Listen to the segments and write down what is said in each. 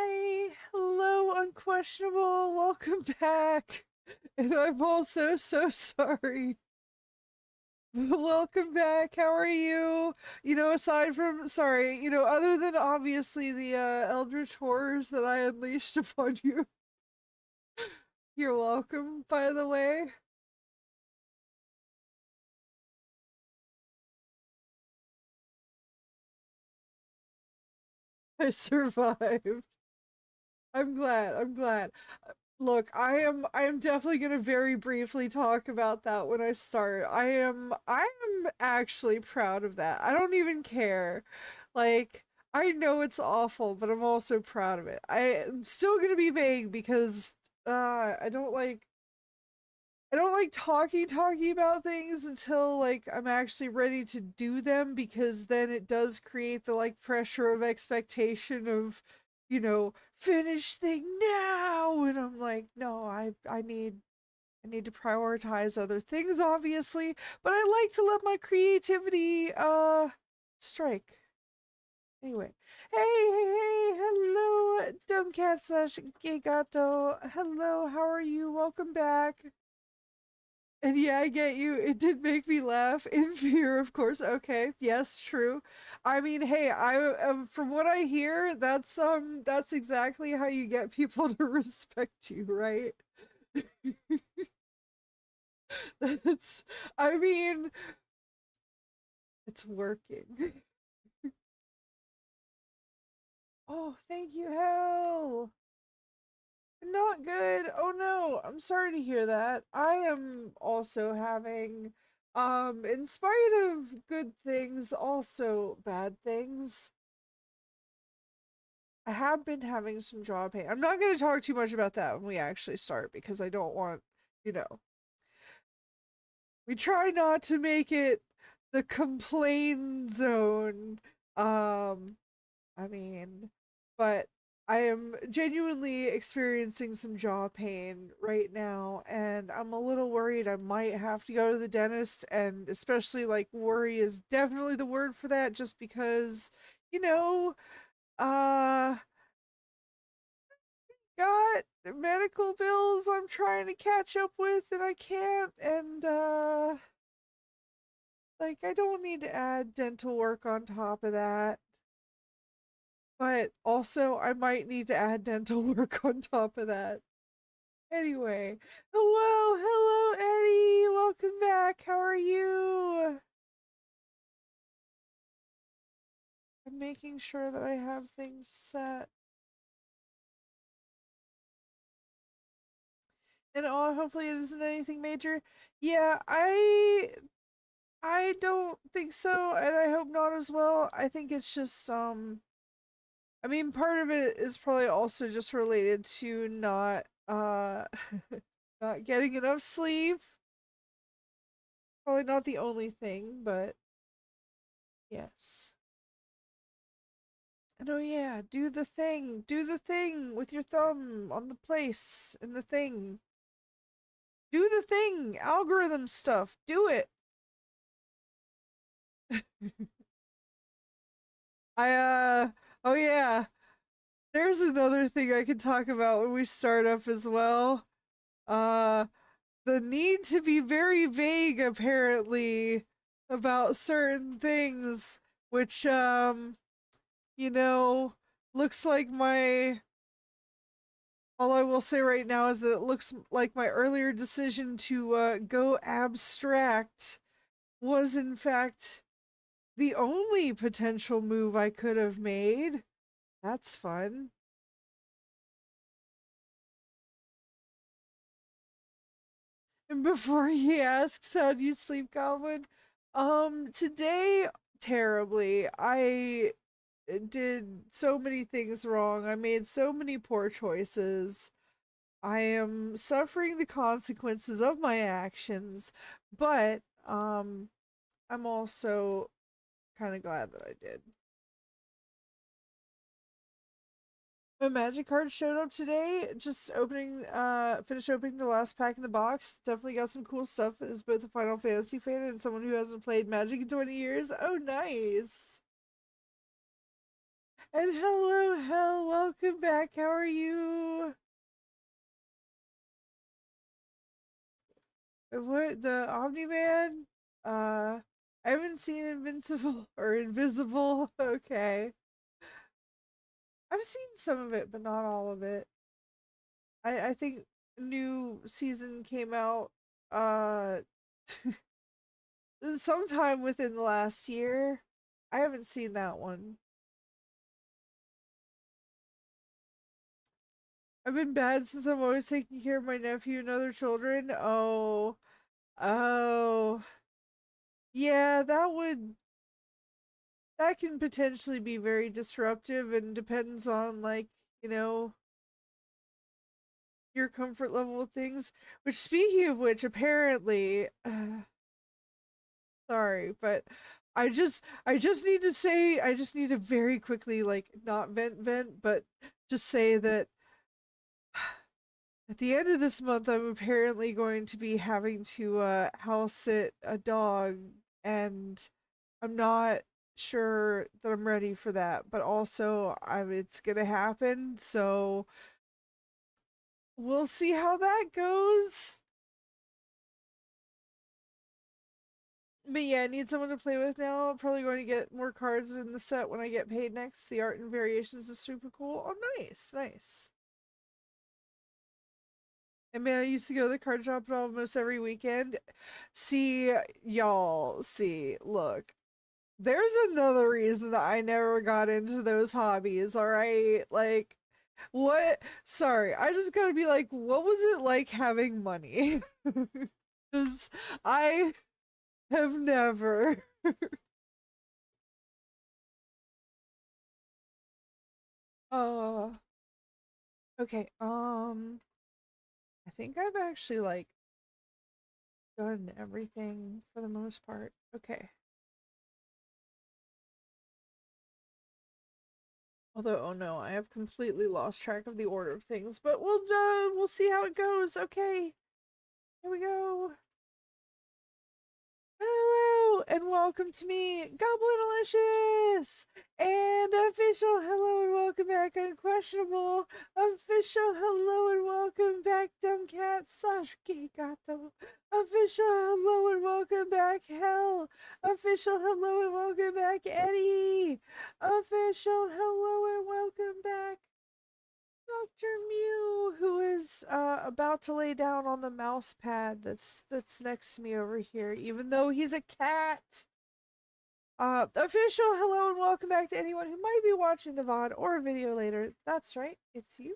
Hi, hello, Unquestionable. Welcome back. And I'm also so sorry. Welcome back. How are you? Aside from, sorry, other than obviously the eldritch horrors that I unleashed upon you. You're welcome, by the way. I survived. I'm glad. I'm glad. Look, I am definitely going to very briefly talk about that when I start. I am actually proud of that. I don't even care. Like, I know it's awful, but I'm also proud of it. I am still going to be vague because I don't like talking about things until like I'm actually ready to do them, because then it does create the like pressure of expectation of, finish thing now, and I'm like, no, I need to prioritize other things, obviously, but I like to let my creativity strike. Anyway, hey, hello, dumbcat slash gay gato. Hello, how are you? Welcome back. And yeah, I get you. It did make me laugh. In fear, of course. Okay, yes, true. I mean, hey, from what I hear, that's exactly how you get people to respect you, right? That's, I mean, it's working. Oh, thank you, hell. Not good. Oh no, I'm sorry to hear that. I am also having, in spite of good things, also bad things. I have been having some jaw pain. I'm not going to talk too much about that when we actually start, because I don't want, you know, we try not to make it the complain zone. Um, I mean, but I am genuinely experiencing some jaw pain right now, and I'm a little worried I might have to go to the dentist, and especially like worry is definitely the word for that, just because, you know, uh got medical bills I'm trying to catch up with and I can't, and like I don't need to add dental work on top of that. But also I might need to add dental work on top of that. Anyway, hello Eddie. Welcome back. How are you? I'm making sure that I have things set. And oh, hopefully it isn't anything major. Yeah, I don't think so, and I hope not as well. I think it's just I mean, part of it is probably also just related to not not getting enough sleep. Probably not the only thing, but yes. And oh yeah, do the thing. Do the thing with your thumb on the place in the thing. Do the thing. Algorithm stuff. Do it. I oh yeah. There's another thing I can talk about when we start up as well. Uh the need to be very vague apparently about certain things, which you know looks like my all I will say right now is that it looks like my earlier decision to go abstract was in fact the only potential move I could have made. That's fun. And before he asks how do you sleep, Goblin, today terribly. I did so many things wrong. I made so many poor choices. I am suffering the consequences of my actions, but I'm also kind of glad that I did. My magic card showed up today. Just finished opening the last pack in the box. Definitely got some cool stuff as both a Final Fantasy fan and someone who hasn't played Magic in 20 years. Oh, nice. And hello, Hell, welcome back. How are you? What the Omni Man? I haven't seen Invincible or Invisible. Okay, I've seen some of it, but not all of it. I think new season came out uh sometime within the last year. I haven't seen that one. I've been bad since I'm always taking care of my nephew and other children. Oh, oh, yeah, that can potentially be very disruptive and depends on like, you know, your comfort level with things. Which speaking of which, apparently, sorry, but I just need to say I just need to very quickly like not vent, but just say that at the end of this month I'm apparently going to be having to house sit a dog, and I'm not sure that I'm ready for that, but also it's gonna happen, so we'll see how that goes. But yeah, I need someone to play with now. I'm probably going to get more cards in the set when I get paid next. The art and variations is super cool. Oh, nice, nice. And man, I used to go to the card shop almost every weekend. See, y'all, see, look, there's another reason I never got into those hobbies, all right? Like, what? Sorry, I just gotta be like, what was it like having money? Because I have never. Uh, okay, I think I've actually like done everything for the most part. Okay. Although, oh no, I have completely lost track of the order of things, but we'll see how it goes. Okay, here we go. Hello and welcome to me, Goblinalicious, and official hello and welcome back, Unquestionable. Official hello and welcome back, Dumb Cat slash Gay Gato. Official hello and welcome back, Hell. Official hello and welcome back, Eddie. Official hello and welcome back, Dr. Mew, who is about to lay down on the mouse pad that's next to me over here, even though he's a cat. Official hello and welcome back to anyone who might be watching the VOD or video later. That's right, it's you.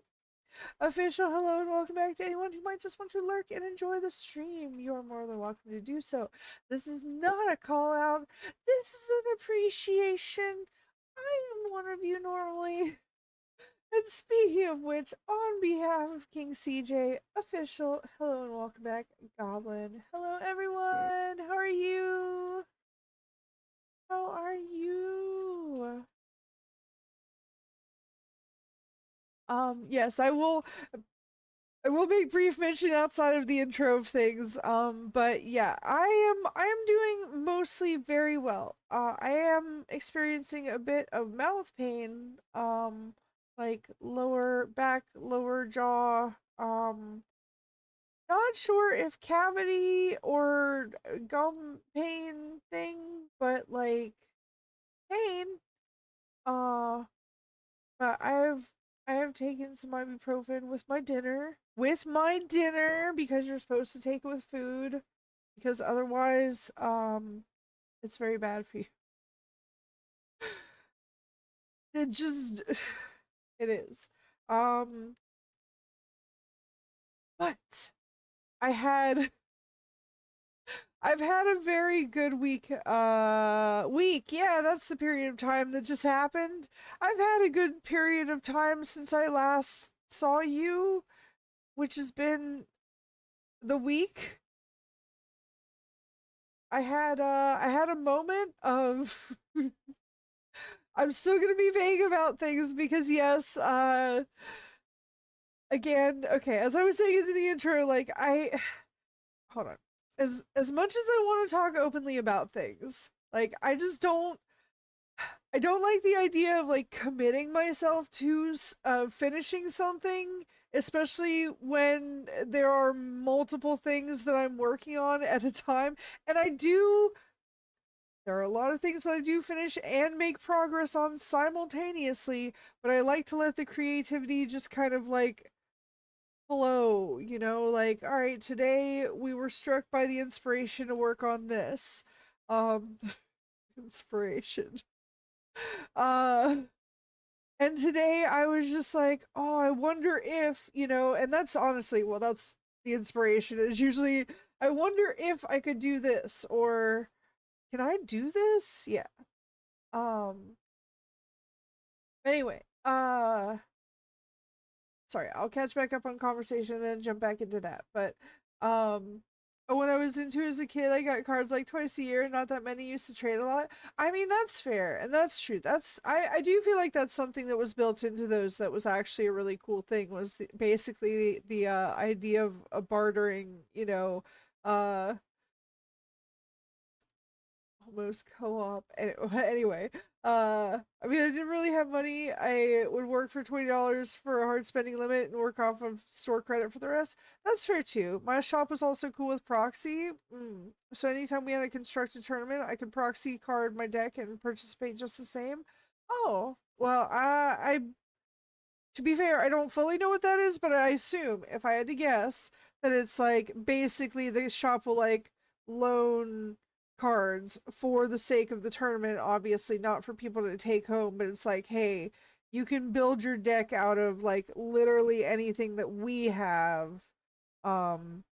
Official hello and welcome back to anyone who might just want to lurk and enjoy the stream. You are more than welcome to do so. This is not a call out. This is an appreciation. I am one of you normally. And speaking of which, on behalf of King CJ, official, hello and welcome back, Goblin. Hello, everyone. How are you? How are you? Yes, I will make brief mention outside of the intro of things. But yeah, I am doing mostly very well. I am experiencing a bit of mouth pain, like lower back, lower jaw, not sure if cavity or gum pain thing, but like pain. Uh, but I have taken some ibuprofen with my dinner. With my dinner, because you're supposed to take it with food, because otherwise, it's very bad for you. It just, it is. Um, but I had I've had a very good week. Yeah, that's the period of time that just happened. I've had a good period of time since I last saw you, which has been the week. I had a moment of I'm still going to be vague about things because yes, again, okay, as I was saying in the intro, like I hold on. As much as I want to talk openly about things, like I just don't I don't like the idea of like committing myself to finishing something, especially when there are multiple things that I'm working on at a time. And there are a lot of things that I do finish and make progress on simultaneously, but I like to let the creativity just kind of like flow, like, all right, today we were struck by the inspiration to work on this. Um, inspiration. Uh, and today I was just like, oh, I wonder if, and that's honestly, well, that's the inspiration is usually, I wonder if I could do this, or can I do this? Yeah. Um, anyway, sorry, I'll catch back up on conversation and then jump back into that. But um when I was into it as a kid, I got cards like twice a year, not that many, used to trade a lot. I mean, that's fair and that's true. I do feel like that's something that was built into those that was actually a really cool thing, was basically the idea of bartering, uh almost co-op. Anyway, I mean, I didn't really have money. I would work for $20 for a hard spending limit and work off of store credit for the rest. That's fair too. My shop was also cool with proxy. So anytime we had a constructed tournament, I could proxy card my deck and participate just the same. Oh, well, to be fair, I don't fully know what that is, but I assume, if I had to guess, that it's like basically the shop will like loan cards for the sake of the tournament, obviously not for people to take home, but it's like, hey, you can build your deck out of like literally anything that we have.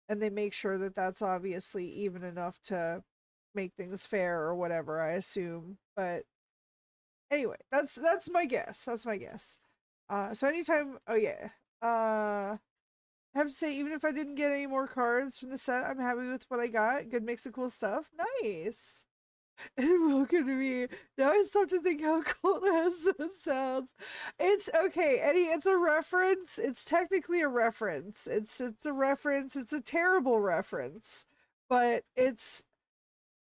And they make sure that that's obviously even enough to make things fair or whatever, I assume. But anyway, that's my guess. That's my guess. So anytime, oh yeah. I have to say, even if I didn't get any more cards from the set, I'm happy with what I got. Good mix of cool stuff. Nice. And welcome to me. Now I stop to think how cool that sounds. It's okay, Eddie. It's a reference. It's technically a reference. It's a reference. It's a terrible reference, but it's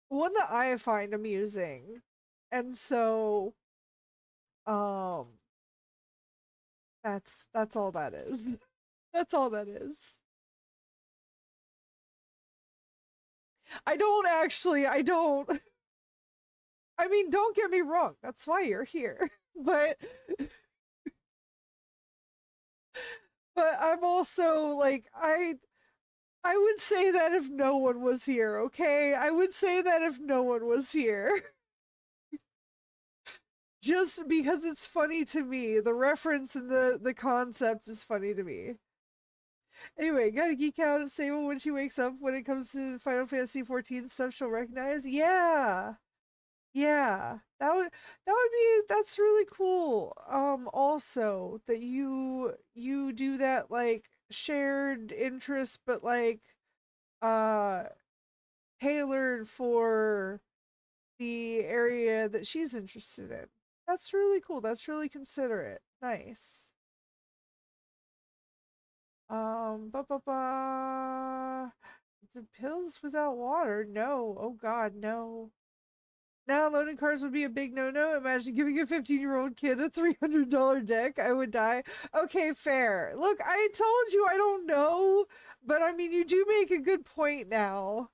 one that I find amusing, and so um, that's all that is. That's all that is. I don't actually. I don't. I mean, don't get me wrong. That's why you're here. But I'm also like I would say that if no one was here, okay? I would say that if no one was here. Just because it's funny to me. The reference and the concept is funny to me. Anyway, gotta geek out at Sable when she wakes up when it comes to Final Fantasy 14 stuff she'll recognize. Yeah. Yeah. That's really cool. Also that you do that like shared interest, but like uh tailored for the area that she's interested in. That's really cool. That's really considerate. Nice. Ba. The pills without water? No. Oh God, no. Now loading cards would be a big no-no. Imagine giving a 15-year-old kid a $300 deck. I would die. Okay, fair. Look, I told you I don't know, but I mean, you do make a good point now.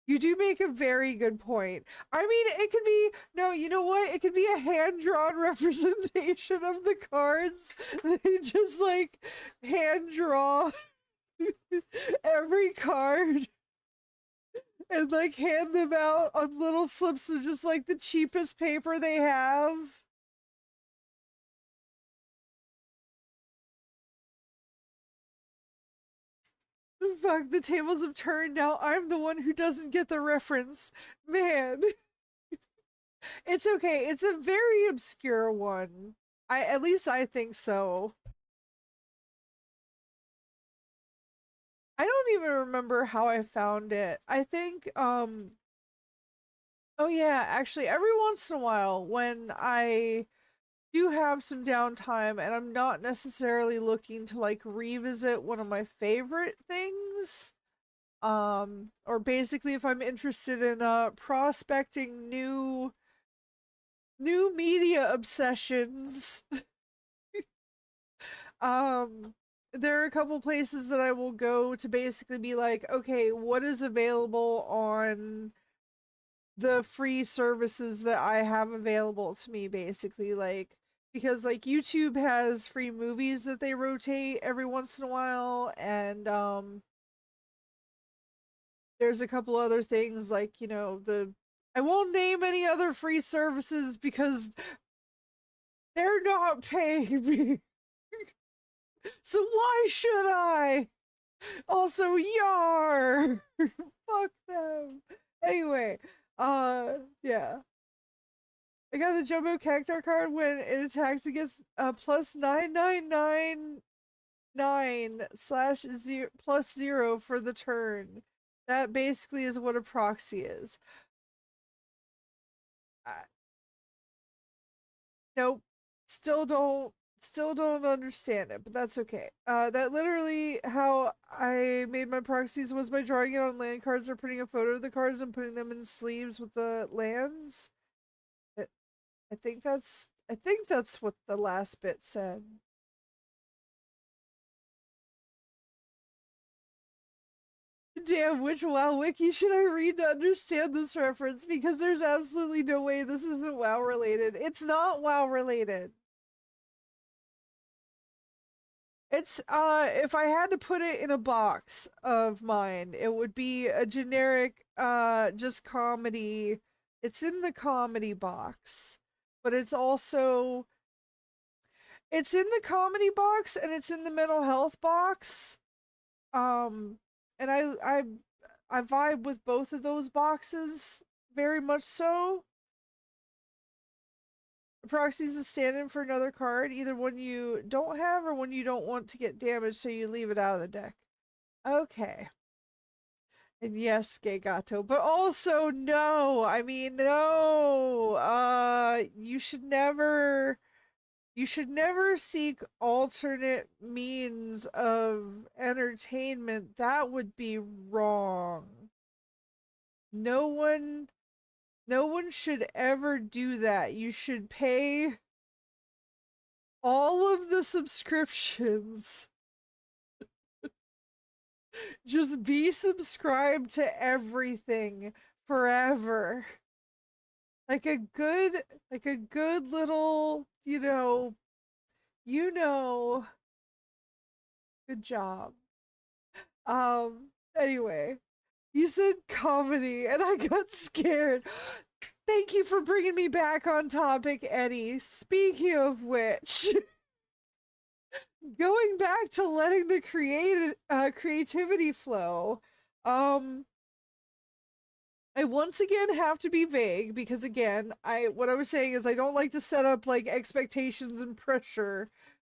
You do make a very good point. I mean, it could be, no, you know what? It could be a hand-drawn representation of the cards. They just like hand draw every card and like hand them out on little slips of just like the cheapest paper they have. Fuck, the tables have turned. Now I'm the one who doesn't get the reference. Man. It's okay. It's a very obscure one. At least I think so. I don't even remember how I found it. I think oh yeah, actually every once in a while when I do have some downtime and I'm not necessarily looking to like revisit one of my favorite things, or basically if I'm interested in prospecting new new media obsessions. um there are a couple places that I will go to basically be like, okay, what is available on the free services that I have available to me, basically, like, because like YouTube has free movies that they rotate every once in a while, and there's a couple other things like, the I won't name any other free services because they're not paying me. So why should I? Also, yar! Fuck them. Anyway, yeah. I got the Jumbo Cactar card when it attacks against plus 9999 slash zero plus 0 for the turn. That basically is what a proxy is. Uh, nope. Still don't understand it, but that's okay. That literally how I made my proxies was by drawing it on land cards or putting a photo of the cards and putting them in sleeves with the lands. I I think that's what the last bit said. Damn, which WoW wiki should I read to understand this reference? Because there's absolutely no way this isn't WoW related. It's not WoW related. It's if I had to put it in a box of mine, it would be a generic just comedy. It's in the comedy box, but it's in the comedy box and it's in the mental health box. Um and I vibe with both of those boxes very much so. Proxies is stand-in for another card, either one you don't have or one you don't want to get damaged, so you leave it out of the deck. Okay. And yes, gay gato, but also no. I mean, no. You should never seek alternate means of entertainment. That would be wrong. No one no one should ever do that. You should pay all of the subscriptions. Just be subscribed to everything forever. Like a good little, you know, good job. Anyway, you said comedy and I got scared. Thank you for bringing me back on topic, Eddie. Speaking of which, going back to letting the creativity flow, um I once again have to be vague because again, I what I was saying is I don't like to set up like expectations and pressure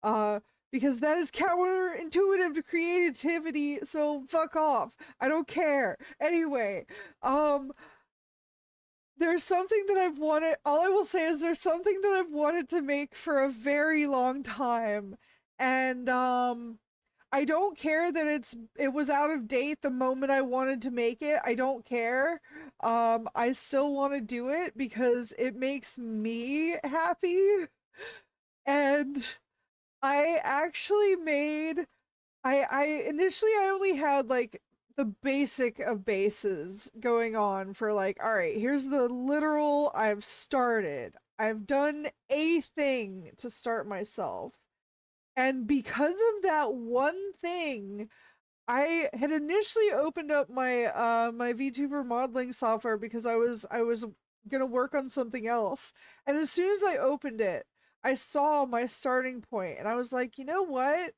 uh because that is counterintuitive to creativity, so fuck off. I don't care. Anyway, um there's something that I've wanted all I will say is there's something that I've wanted to make for a very long time. And I don't care that it was out of date the moment I wanted to make it. I don't care. I still want to do it because it makes me happy. And I actually made I initially I only had like the basic of bases going on for like, all right, here's the literal I've started. I've done a thing to start myself. And because of that one thing, I had initially opened up my VTuber modeling software because I was gonna work on something else. And as soon as I opened it, I saw my starting point and I was like, you know what?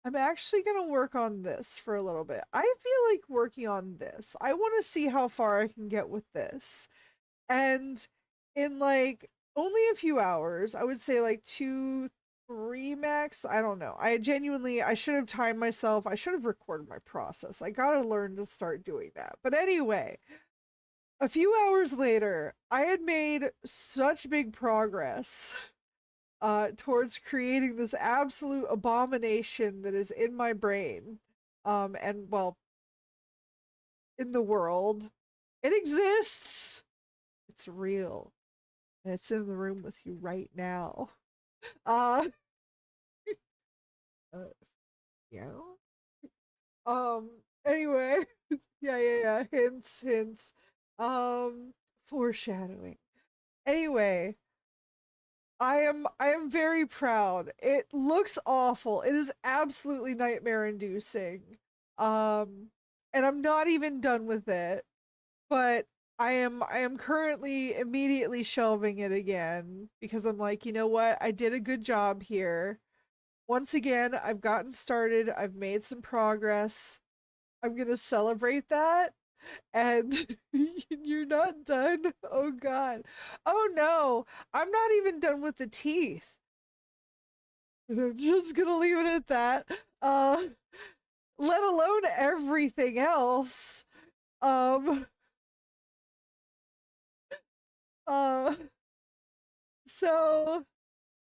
I'm actually gonna work on this for a little bit. I feel like working on this. I want to see how far I can get with this. And in like only a few hours, I would say like 2, 3 max. I don't know. I should have timed myself. I should have recorded my process. I gotta learn to start doing that. But anyway, a few hours later, I had made such big progress towards creating this absolute abomination that is in my brain. And well, in the world. It exists. It's real. and it's in the room with you right now. Uh, uh yeah. Um, anyway, yeah. Hints, hints. Um, foreshadowing. Anyway, I am very proud. It looks awful. It is absolutely nightmare inducing. Um, and I'm not even done with it, but I am currently immediately shelving it again because I'm like, you know what? I did a good job here. Once again, I've gotten started. I've made some progress. I'm gonna celebrate that. And you're not done. Oh God. Oh no. I'm not even done with the teeth. And I'm just gonna leave it at that. Let alone everything else. Um, uh, so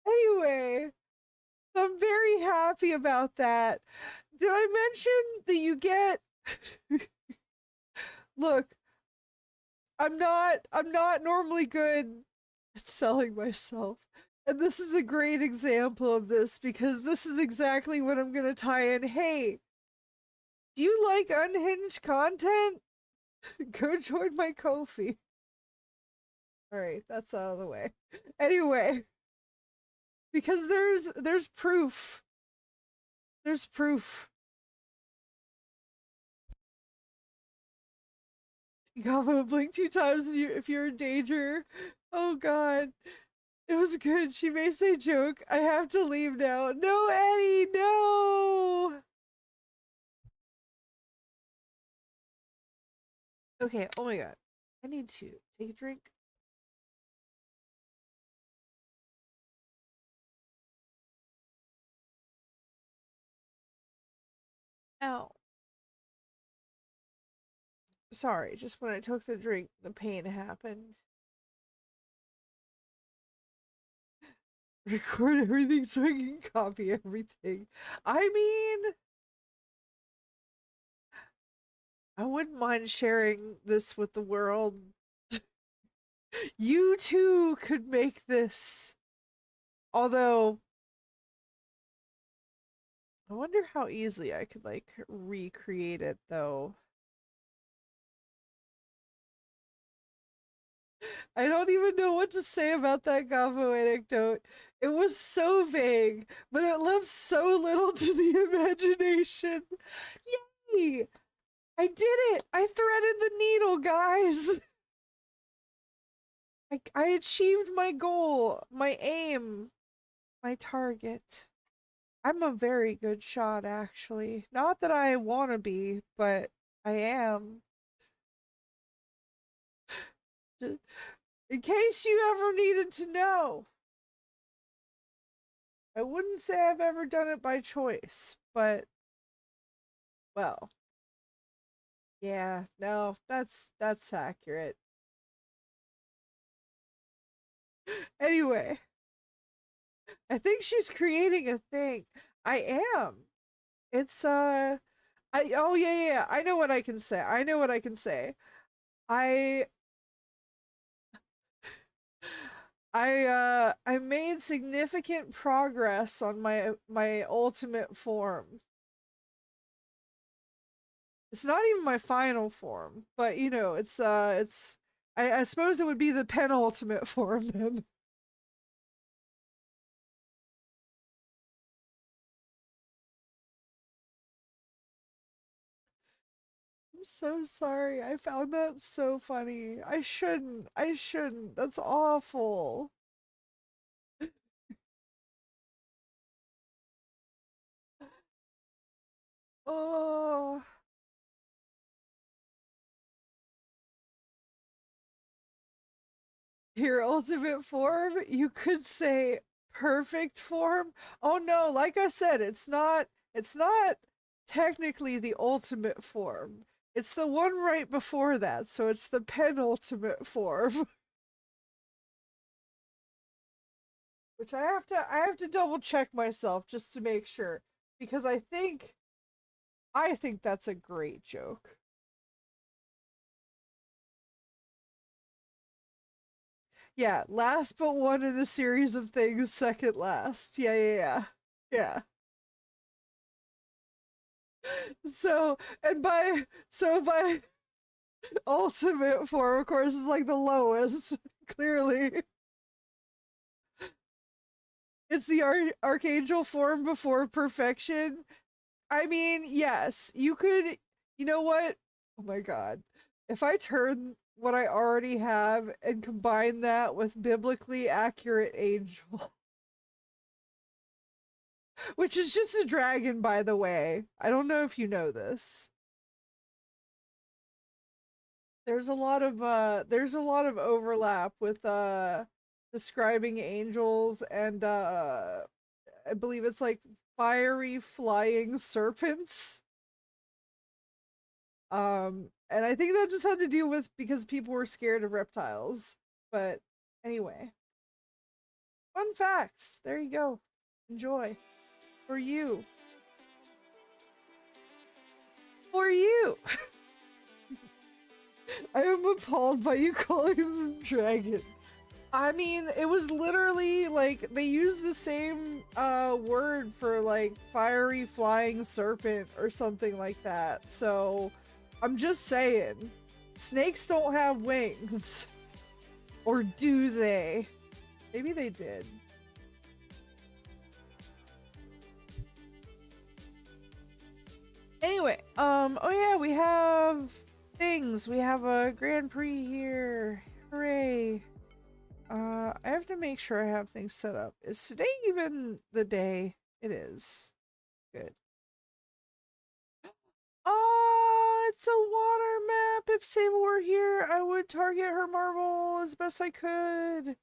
anyway, I'm very happy about that. Did I mention that you get look, I'm not normally good at selling myself. And this is a great example of this because this is exactly what I'm gonna tie in. Hey, do you like unhinged content? Go join my Ko-fi. Alright, that's out of the way. Anyway, because there's proof. There's proof. Gobo, blink 2 times if you're in danger. Oh God. It was good. She may say joke. I have to leave now. No, Eddie, no! Okay, oh my God. I need to take a drink. Ow. Sorry, just when I took the drink, the pain happened. Record everything so I can copy everything. I mean, I wouldn't mind sharing this with the world. You too could make this. Although, I wonder how easily I could like recreate it though. I don't even know what to say about that Gabo anecdote. It was so vague, but it left so little to the imagination. Yay! I did it! I threaded the needle, guys! I achieved my goal, my aim, my target. I'm a very good shot, actually. Not that I want to be, but I am. In case you ever needed to know. I wouldn't say I've ever done it by choice, but, well, yeah, no, that's accurate. Anyway, I think she's creating a thing. I am. It's, oh yeah, I know what I can say. I know what I can say. I I made significant progress on my ultimate form. It's not even my final form, but you know, it's I suppose it would be the penultimate form then. I'm so sorry. I found that so funny. I shouldn't. I shouldn't. That's awful. Oh. Your ultimate form? You could say perfect form. Oh no, like I said, it's not technically the ultimate form. It's the one right before that, so it's the penultimate form. Which I have to double check myself just to make sure because I think that's a great joke. Yeah, last but one in a series of things, second last. Yeah, yeah, yeah. Yeah. So, and by ultimate form, of course, is like the lowest, clearly. It's the archangel form before perfection. I mean, yes, you could, you know what? Oh my god. If I turn what I already have and combine that with biblically accurate angel, which is just a dragon, by the way. I don't know if you know this. There's a lot of overlap with describing angels and I believe it's like fiery flying serpents. And I think that just had to do with because people were scared of reptiles. But anyway, fun facts. There you go. Enjoy. For you. For you. I am appalled by you calling them dragon. I mean, it was literally like they used the same word for like fiery flying serpent or something like that. So I'm just saying, snakes don't have wings. Or do they? Maybe they did. Anyway, oh yeah, we have things. We have a Grand Prix here. Hooray. I have to make sure I have things set up. Is today even the day? It is. Good. Oh, it's a water map. If Sable were here, I would target her marble as best I could.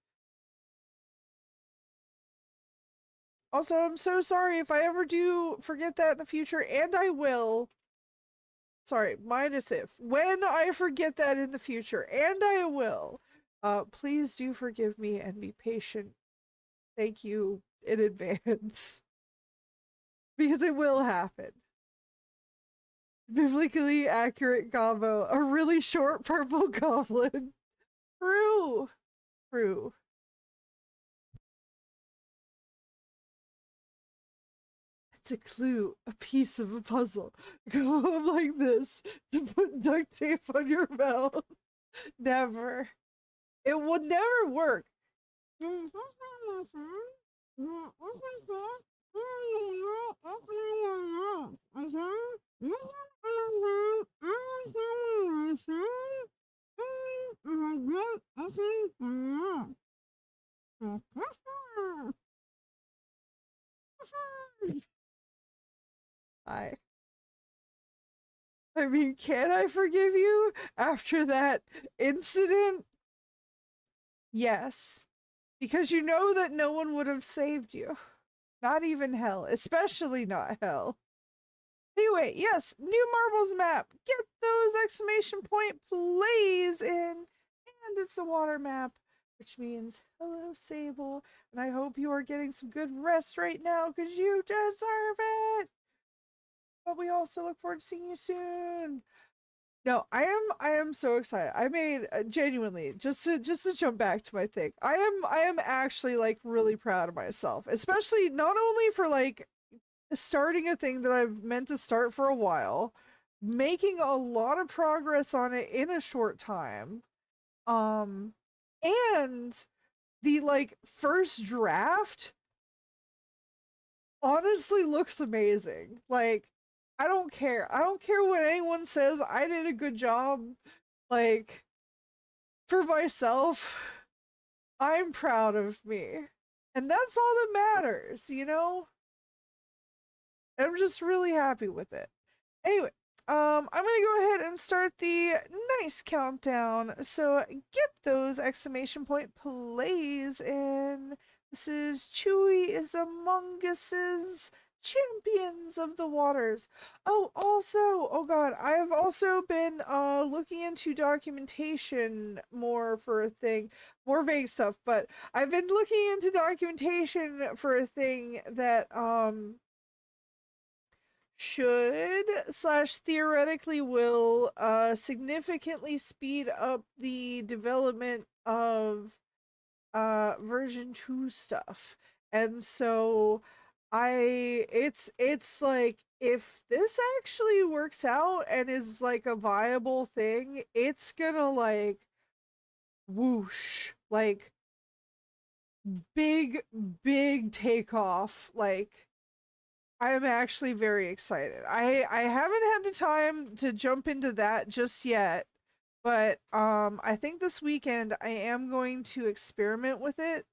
Also, I'm so sorry if I ever do forget that in the future, and I will. Sorry, minus if. When I forget that in the future, and I will, please do forgive me and be patient. Thank you in advance. Because it will happen. Biblically accurate Gobo, a really short purple goblin. True. True. It's a clue, a piece of a puzzle. Go home like this to put duct tape on your mouth. Never. It would never work. I I mean, can I forgive you after that incident? Yes. Because you know that no one would have saved you. Not even hell, especially not hell. Anyway, yes, new marbles map. Get those exclamation point plays in. And it's a water map, which means hello, Sable. And I hope you are getting some good rest right now because you deserve it. But we also look forward to seeing you soon. No, I am so excited. I made genuinely just to jump back to my thing. I am actually like really proud of myself, especially not only for like starting a thing that I've meant to start for a while, making a lot of progress on it in a short time. Um and the like first draft honestly looks amazing. Like I don't care. I don't care what anyone says. I did a good job. Like for myself, I'm proud of me. And that's all that matters, you know? I'm just really happy with it. Anyway, I'm gonna go ahead and start the nice countdown. So get those exclamation point plays in. This is Chewy is Among Us's Champions of the Waters. Oh, also, oh god, I've also been looking into documentation more for a thing, more vague stuff, but I've been looking into documentation for a thing that should slash theoretically will significantly speed up the development of version 2 stuff. And so it's like if this actually works out and is like a viable thing, it's gonna like whoosh, like big big takeoff. Like I am actually very excited. I haven't had the time to jump into that just yet, but I think this weekend I am going to experiment with it.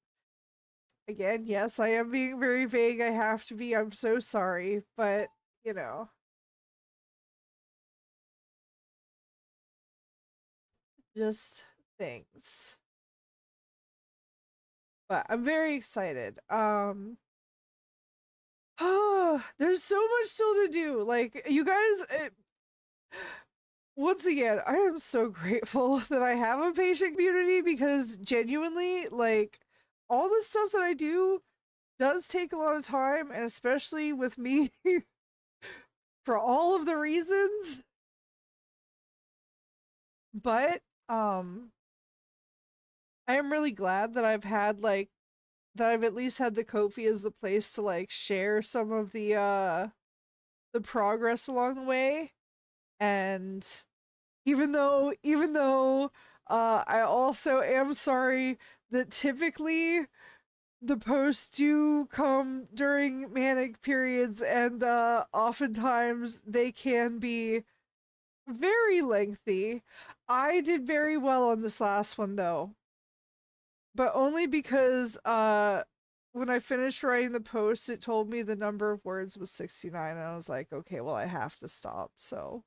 Again, yes, I am being very vague. I have to be. I'm so sorry, but you know, just things. But I'm very excited. There's so much still to do. Like you guys, once again, I am so grateful that I have a patient community because genuinely, like, all the stuff that I do does take a lot of time, and especially with me, for all of the reasons. But, I am really glad that I've at least had the Kofi as the place to, like, share some of the progress along the way, and even though I also am sorry that typically the posts do come during manic periods and oftentimes they can be very lengthy. I did very well on this last one though, but only because when I finished writing the post it told me the number of words was 69 and I was like, okay, well I have to stop. So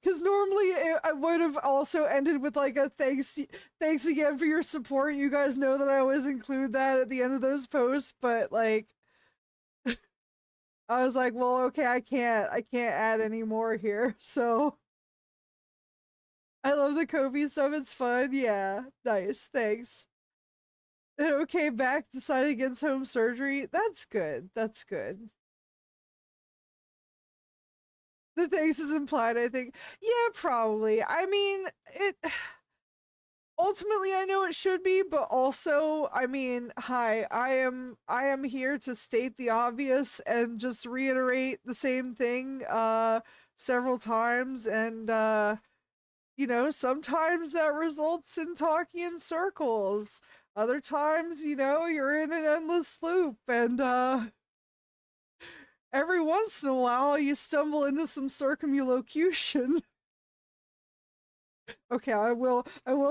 because normally I would have also ended with like a thanks again for your support. You guys know that I always include that at the end of those posts, but like I was like, well, okay, I can't add any more here. So I love the Kobe stuff. It's fun. Yeah, nice. Thanks. Okay, back decided against home surgery. That's good. That's good. The thanks is implied, I think. Yeah, probably. I mean, it ultimately I know it should be, but also I mean, hi, I am here to state the obvious and just reiterate the same thing several times, and you know, sometimes that results in talking in circles, other times, you know, you're in an endless loop, and every once in a while you stumble into some circumlocution. Okay, I will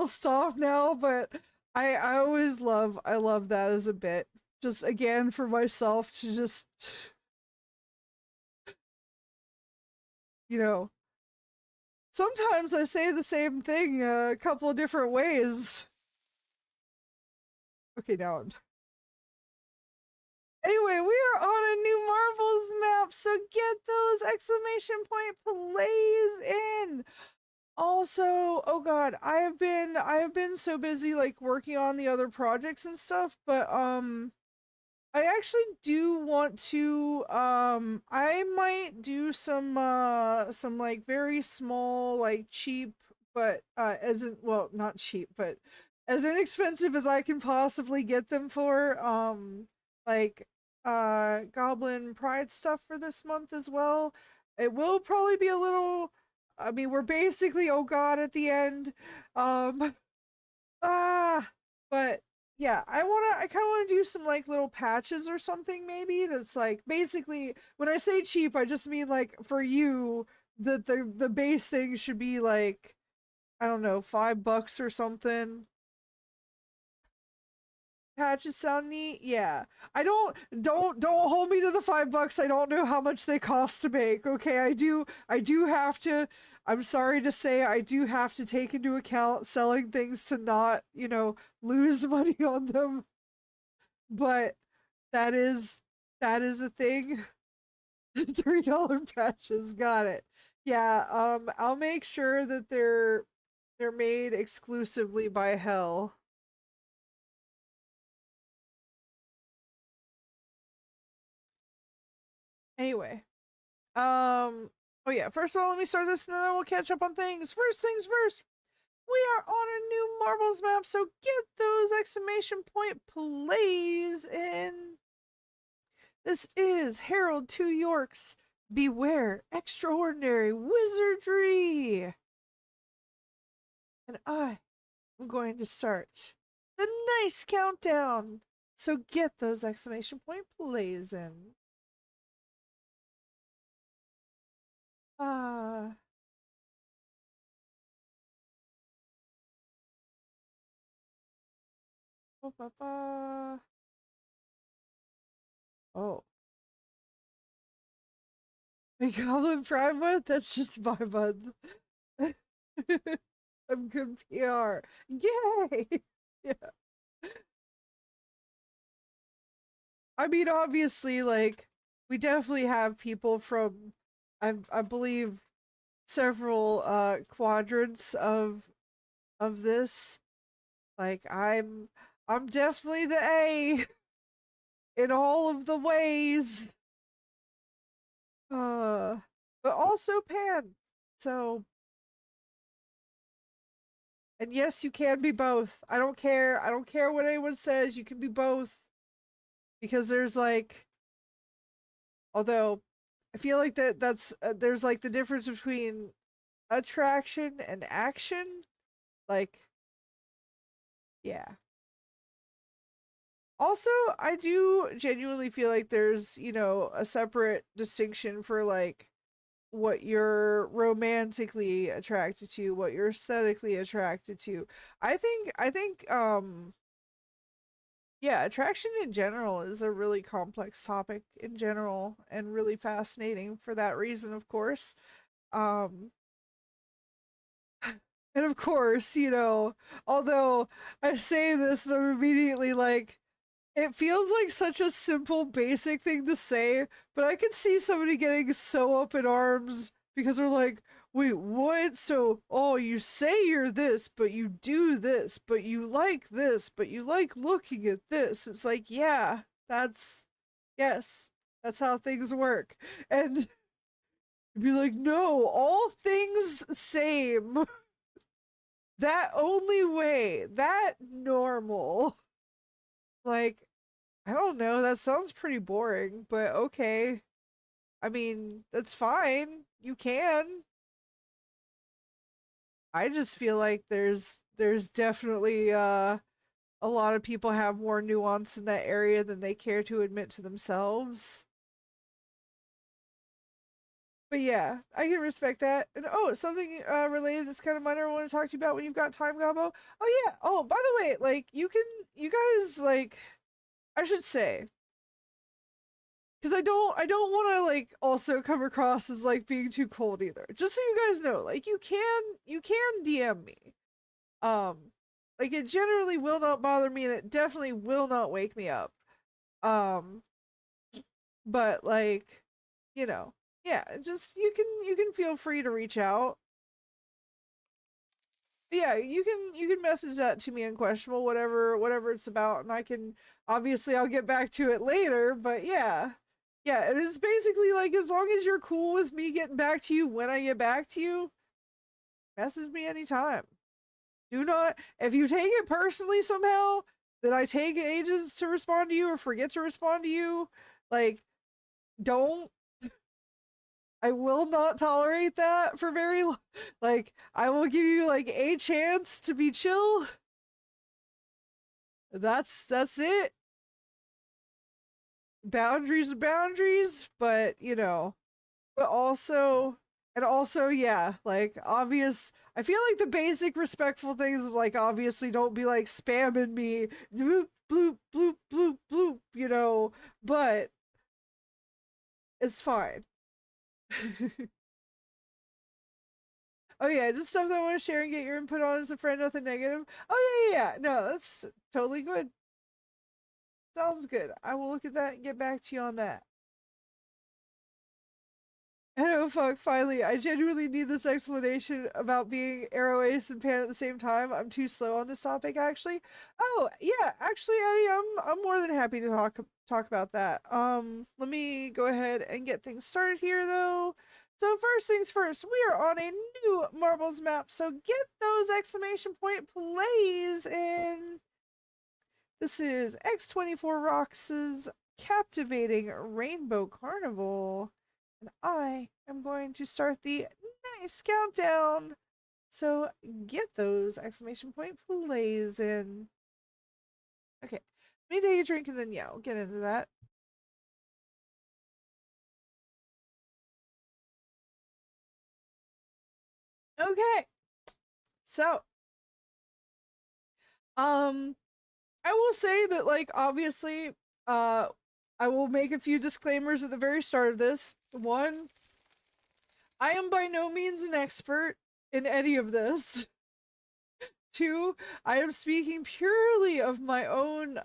stop now, but I love that as a bit. Just again for myself to just, you know, sometimes I say the same thing a couple of different ways. Okay, now anyway, we are on a new Marvels map, so get those exclamation point plays in. Also, oh god, I have been so busy like working on the other projects and stuff, but I actually do want to I might do some like very small like cheap but as in, well, not cheap but as inexpensive as I can possibly get them for like Goblin Pride stuff for this month as well. It will probably be a little, I mean we're basically oh god at the end. Um Ah, but yeah, I kind of want to do some like little patches or something maybe that's like basically when I say cheap, I just mean like for you that the base thing should be like I don't know, $5 or something. Patches sound neat. Yeah. I don't hold me to the $5. I don't know how much they cost to make. Okay, I do have to, I'm sorry to say I do have to take into account selling things to not, you know, lose money on them. But that is that is a thing. $3 patches, got it. Yeah, I'll make sure that they're made exclusively by Hell. Anyway, oh yeah, first of all, let me start this and then I will catch up on things. First things first. We are on a new marbles map, so get those exclamation point plays in. This is Harold Two Yorks. Beware extraordinary wizardry. And I am going to start the nice countdown. So get those exclamation point plays in. Ah. Ba, ba, ba. Oh. A Goblin Prime month? That's just my month. I'm good PR. Yay! Yeah. I mean, obviously, like, we definitely have people from, I believe, several quadrants of this. Like, I'm definitely the A in all of the ways. Uh, but also Pan. So, and yes, you can be both. I don't care. I don't care what anyone says. You can be both. Because there's like, although I feel like that's there's like the difference between attraction and action. Like, yeah. Also, I do genuinely feel like there's, a separate distinction for like what you're romantically attracted to, what you're aesthetically attracted to. I think yeah, attraction in general is a really complex topic in general and really fascinating for that reason, of course. Um and of course, although I say this and I'm immediately like, it feels like such a simple, basic thing to say, but I could see somebody getting so up in arms because they're like, wait, what? So, oh, you say you're this, but you do this, but you like this, but you like looking at this. It's like, yeah, yes, that's how things work. And be like, no, all things same. That only way, that normal. Like, I don't know, that sounds pretty boring, but okay. I mean, that's fine. You can. I just feel like there's definitely a lot of people have more nuance in that area than they care to admit to themselves. But yeah, I can respect that. And oh, something related that's kind of minor I want to talk to you about when you've got time, Gobbo. Oh yeah. Oh, by the way, like you guys like I should say, because I don't want to like also come across as like being too cold either. Just so you guys know, like you can DM me. Um like it generally will not bother me and it definitely will not wake me up. Um but like, you know, yeah, just you can feel free to reach out. But yeah, you can message that to me in questionable whatever it's about and I can obviously I'll get back to it later, but yeah. Yeah, it is basically like as long as you're cool with me getting back to you when I get back to you, message me anytime. Do not, if you take it personally somehow that I take ages to respond to you or forget to respond to you, like, don't, I will not tolerate that for very long. Like, I will give you like a chance to be chill. That's it. Boundaries are boundaries, but but also and also yeah, like obvious I feel like the basic respectful things of like obviously don't be like spamming me bloop bloop bloop bloop bloop, but it's fine. Oh yeah, just stuff that I want to share and get your input on as a friend, nothing negative. Oh yeah, no, that's totally good. Sounds good. I will look at that and get back to you on that. Oh fuck, finally, I genuinely need this explanation about being Arrow Ace and Pan at the same time. I'm too slow on this topic, actually. Oh, yeah, actually, Eddie, I'm more than happy to talk about that. Let me go ahead and get things started here, though. So first things first, we are on a new marbles map. So get those exclamation point plays in. This is X24 Rocks' captivating Rainbow Carnival. And I am going to start the nice countdown. So get those exclamation point plays in. Okay, let me take a drink and then yeah, we'll get into that. Okay, so um I will say that, like, obviously, uh, I will make a few disclaimers at the very start of this. One, I am by no means an expert in any of this. Two, I am speaking purely of my own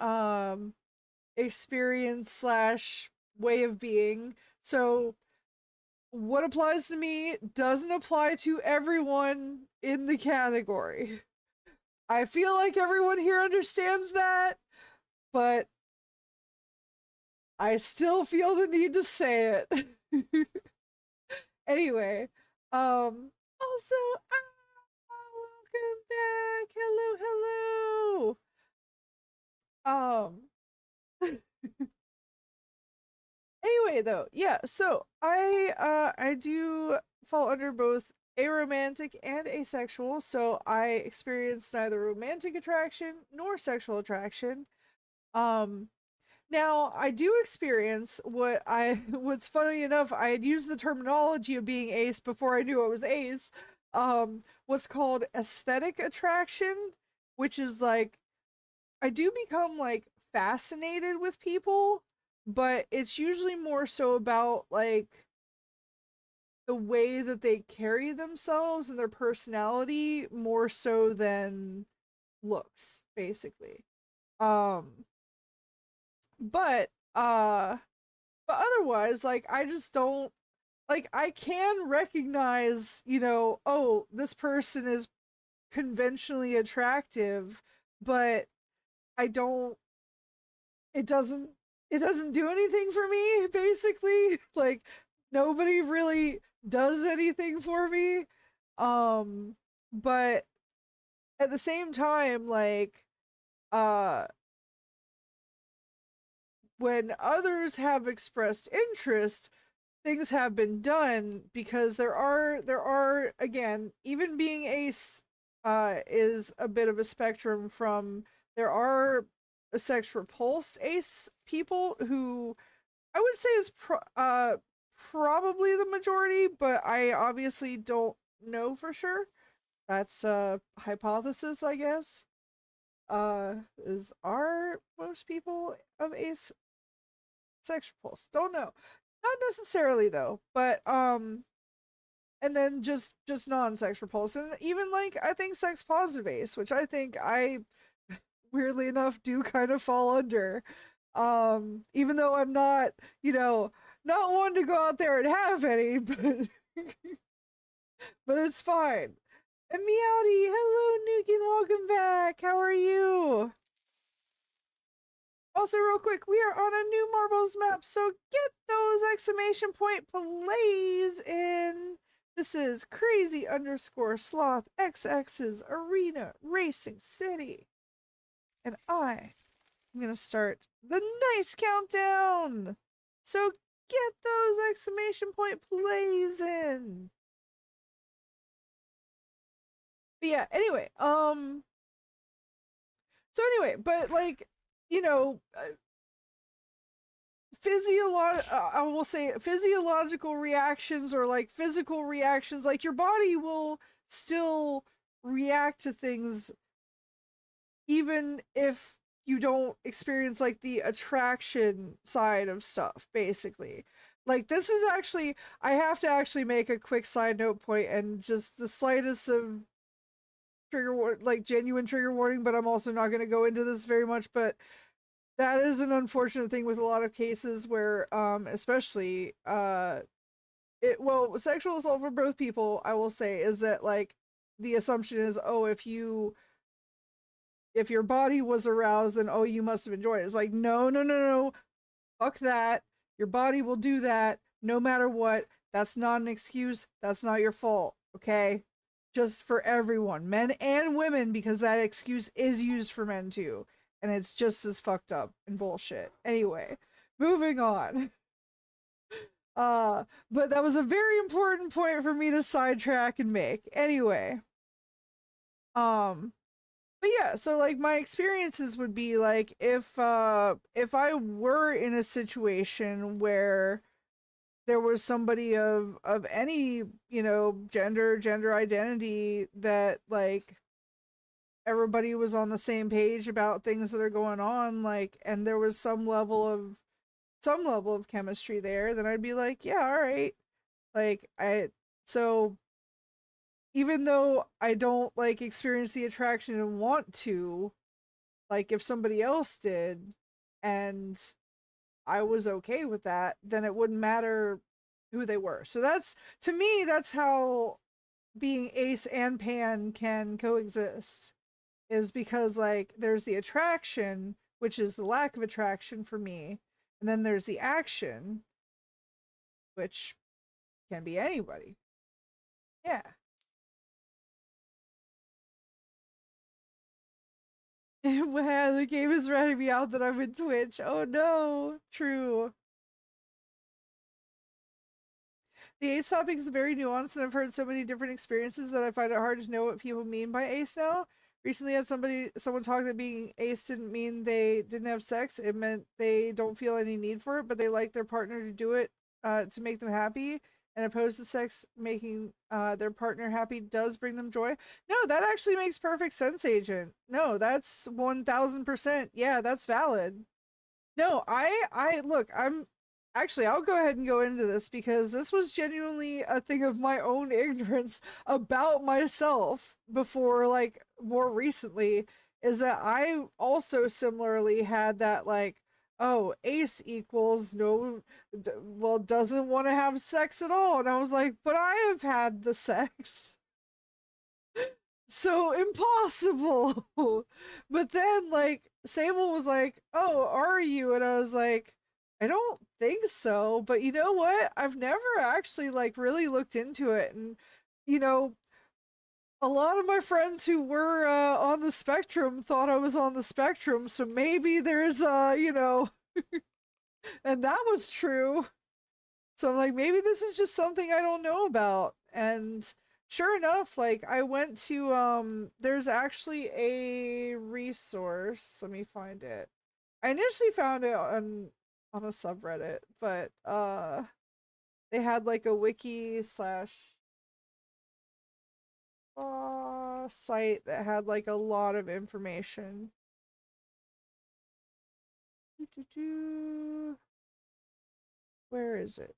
experience slash way of being. So what applies to me doesn't apply to everyone in the category. I feel like everyone here understands that, but I still feel the need to say it. Anyway, also, welcome back. Hello, hello. Anyway though, yeah, so I do fall under both aromantic and asexual, so I experience neither romantic attraction nor sexual attraction. Um Now, I do experience what's funny enough, I had used the terminology of being ace before I knew it was ace. What's called aesthetic attraction, which is like I do become like fascinated with people, but it's usually more so about like the way that they carry themselves and their personality more so than looks, basically. Um, but but otherwise, like, I just don't like I can recognize, oh, this person is conventionally attractive, but I don't it doesn't it doesn't do anything for me, basically. Like nobody really does anything for me. But at the same time, like uh when others have expressed interest, things have been done because there are again, even being ace is a bit of a spectrum. From there are sex repulsed ace people who I would say is probably the majority, but I obviously don't know for sure. That's a hypothesis, I guess. Is are most people of ace sex repulsed? Don't know. Not necessarily though, but and then just non-sex repulsed, and even like I think sex positive ace, which I think I weirdly enough do kind of fall under. Even though I'm not, not one to go out there and have any, but it's fine. And Meowdy, hello Nukin, welcome back. How are you? Also, real quick, we are on a new marbles map, so get those exclamation point plays in. This is crazy underscore sloth XX's arena racing city. And I'm gonna start the nice countdown. So get those exclamation point plays in. But yeah, anyway, so anyway, but like, you know, I will say physiological reactions or like physical reactions, like your body will still react to things even if you don't experience like the attraction side of stuff, basically. Like this is actually, I have to actually make a quick side note point and just the slightest of like genuine trigger warning, but I'm also not going to go into this very much. But that is an unfortunate thing with a lot of cases where especially sexual assault for both people, I will say, is that like the assumption is, oh, if your body was aroused, then oh, you must have enjoyed it. It's like, no, no, no, no, fuck that. Your body will do that no matter what. That's not an excuse. That's not your fault. Okay? Just for everyone, men and women, because that excuse is used for men too. And it's just as fucked up and bullshit. Anyway, moving on. But that was a very important point for me to sidetrack and make. Anyway, um, but yeah, so like my experiences would be like if I were in a situation where there was somebody of any, you know, gender identity that like everybody was on the same page about things that are going on, like, and there was some level of chemistry there, then I'd be like, yeah, all right. Like so even though I don't like experience the attraction and want to, like if somebody else did and I was okay with that, then it wouldn't matter who they were. So that's, to me, that's how being ace and pan can coexist, is because like there's the attraction, which is the lack of attraction for me, and then there's the action, which can be anybody. Yeah. Wow, the game is ratting me out that I'm in Twitch. Oh no. True. The ace topic is very nuanced, and I've heard so many different experiences that I find it hard to know what people mean by ace now. Recently had someone talk that being ace didn't mean they didn't have sex. It meant they don't feel any need for it, but they like their partner to do it to make them happy. And opposed to sex making their partner happy does bring them joy. No, that actually makes perfect sense, Agent. No, that's 1000%. Yeah, that's valid. No, I look, I'm actually I'll go ahead and go into this because this was genuinely a thing of my own ignorance about myself before, like more recently, is that I also similarly had that like, oh, ace equals no, well, doesn't want to have sex at all. And I was like, but I have had the sex. So impossible. But then like Sable was like, "Oh, are you?" And I was like, "I don't think so, but you know what? I've never actually like really looked into it." And you know, a lot of my friends who were on the spectrum thought I was on the spectrum, so maybe there's you know, and that was true. So I'm like, maybe this is just something I don't know about. And sure enough, like I went to there's actually a resource. Let me find it. I initially found it on a subreddit, but they had like a wiki slash site that had like a lot of information. Where is it?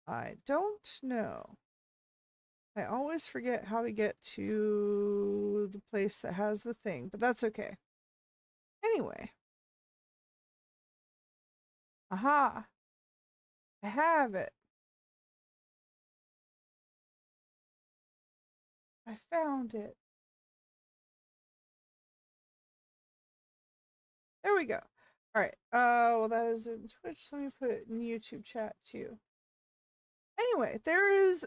I don't know. I always forget how to get to the place that has the thing, but that's okay. Anyway. Aha! I have it. I found it. There we go. Alright. Well that is in Twitch, so let me put it in YouTube chat too. Anyway, there is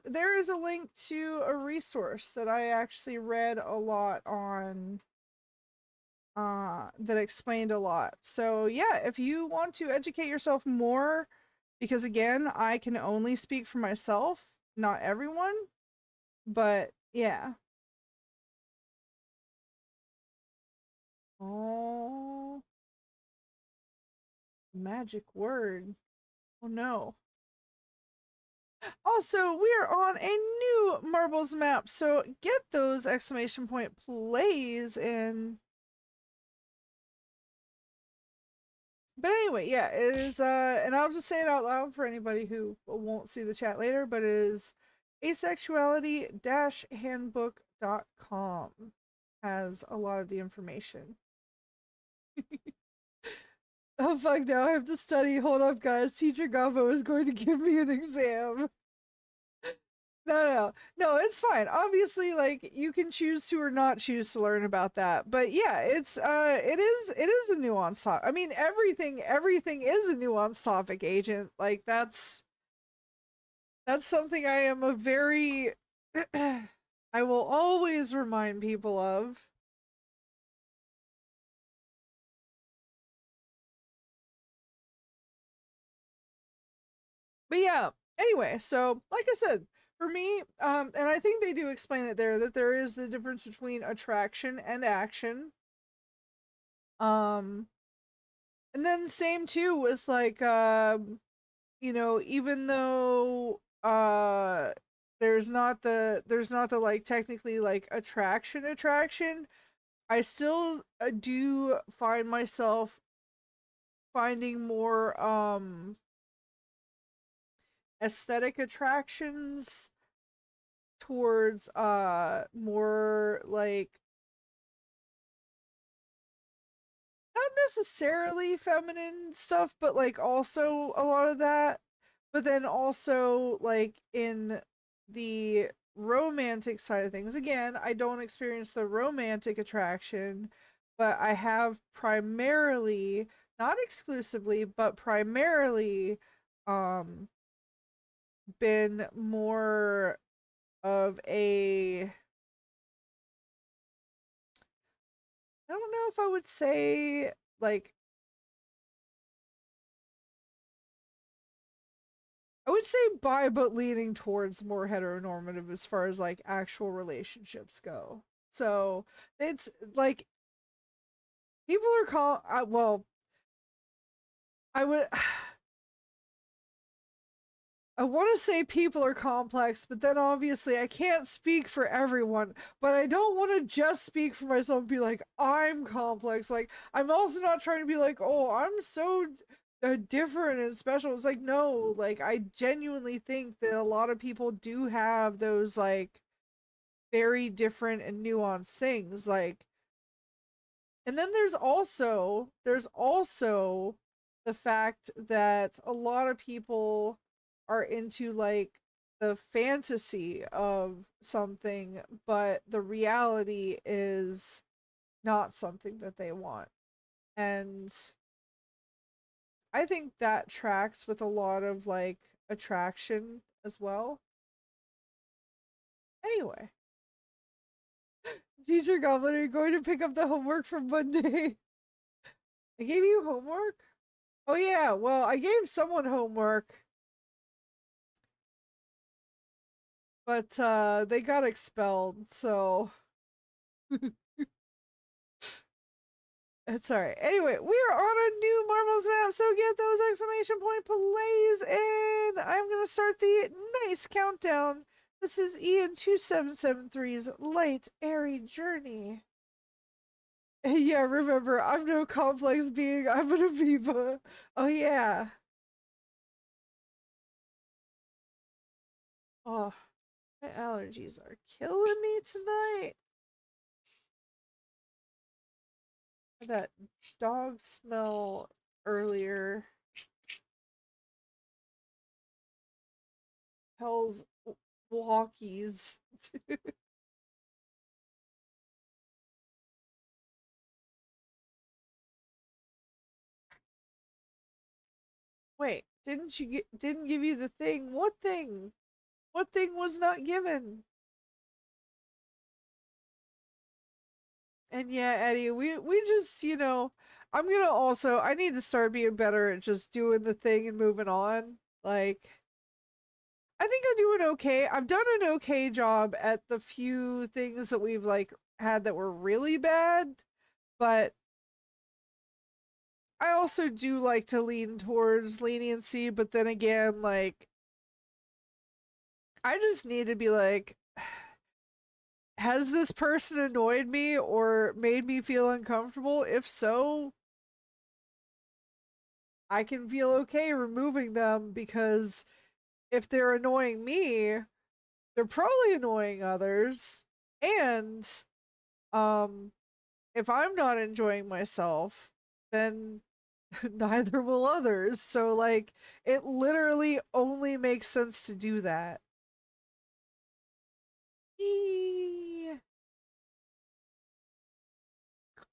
a link to a resource that I actually read a lot on that explained a lot. So yeah, if you want to educate yourself more, because again, I can only speak for myself, not everyone, but yeah. Oh, magic word. Oh no. Also, we are on a new marbles map, so get those exclamation point plays in. But anyway, yeah, it is and I'll just say it out loud for anybody who won't see the chat later, but it is asexuality-handbook.com has a lot of the information. Oh fuck, now I have to study. Hold up guys, teacher Gobo is going to give me an exam. No, it's fine. Obviously, like you can choose to or not choose to learn about that. But yeah, it is a nuanced topic. I mean, everything is a nuanced topic, Agent. Like that's That's something I am a very I will always remind people of. But yeah, anyway, so like I said, for me, and I think they do explain it there that there is the difference between attraction and action. Um, and then same too with like even though there's not the like technically like attraction, I still do find myself finding more aesthetic attractions towards more like not necessarily feminine stuff, but like also a lot of that. But then also like in the romantic side of things, again, I don't experience the romantic attraction, but I have primarily, not exclusively, but primarily um been more of a I don't know if I would say like I would say bi, but leaning towards more heteronormative as far as like actual relationships go. So it's like people are call. Well, I would. I want to say people are complex, but then obviously I can't speak for everyone. But I don't want to just speak for myself and be like, I'm complex. Like, I'm also not trying to be like, oh, I'm so different and special. It's like, no, like, I genuinely think that a lot of people do have those, like, very different and nuanced things. Like, and then there's also the fact that a lot of people are into like the fantasy of something, but the reality is not something that they want. And I think that tracks with a lot of like attraction as well. Anyway, teacher Goblin, are you going to pick up the homework from Monday? I gave you homework? Oh yeah, well, I gave someone homework, but they got expelled, so it's alright. Anyway, we're on a new Marbles map, so get those exclamation point plays in. I'm gonna start the nice countdown. This is Ian2773's light, airy journey. Yeah, remember, I'm no complex being, I'm an amoeba. Oh yeah. Oh, my allergies are killing me tonight. That dog smell earlier. Hell's walkies. Wait, didn't give you the thing? What thing? What thing was not given? And yeah, Eddie, we just, I'm gonna also I need to start being better at just doing the thing and moving on. Like I think I'm doing okay. I've done an okay job at the few things that we've like had that were really bad, but I also do like to lean towards leniency, but then again, like I just need to be like, has this person annoyed me or made me feel uncomfortable? If so, I can feel okay removing them because if they're annoying me, they're probably annoying others. And um if I'm not enjoying myself, then neither will others. So like it literally only makes sense to do that. Eee.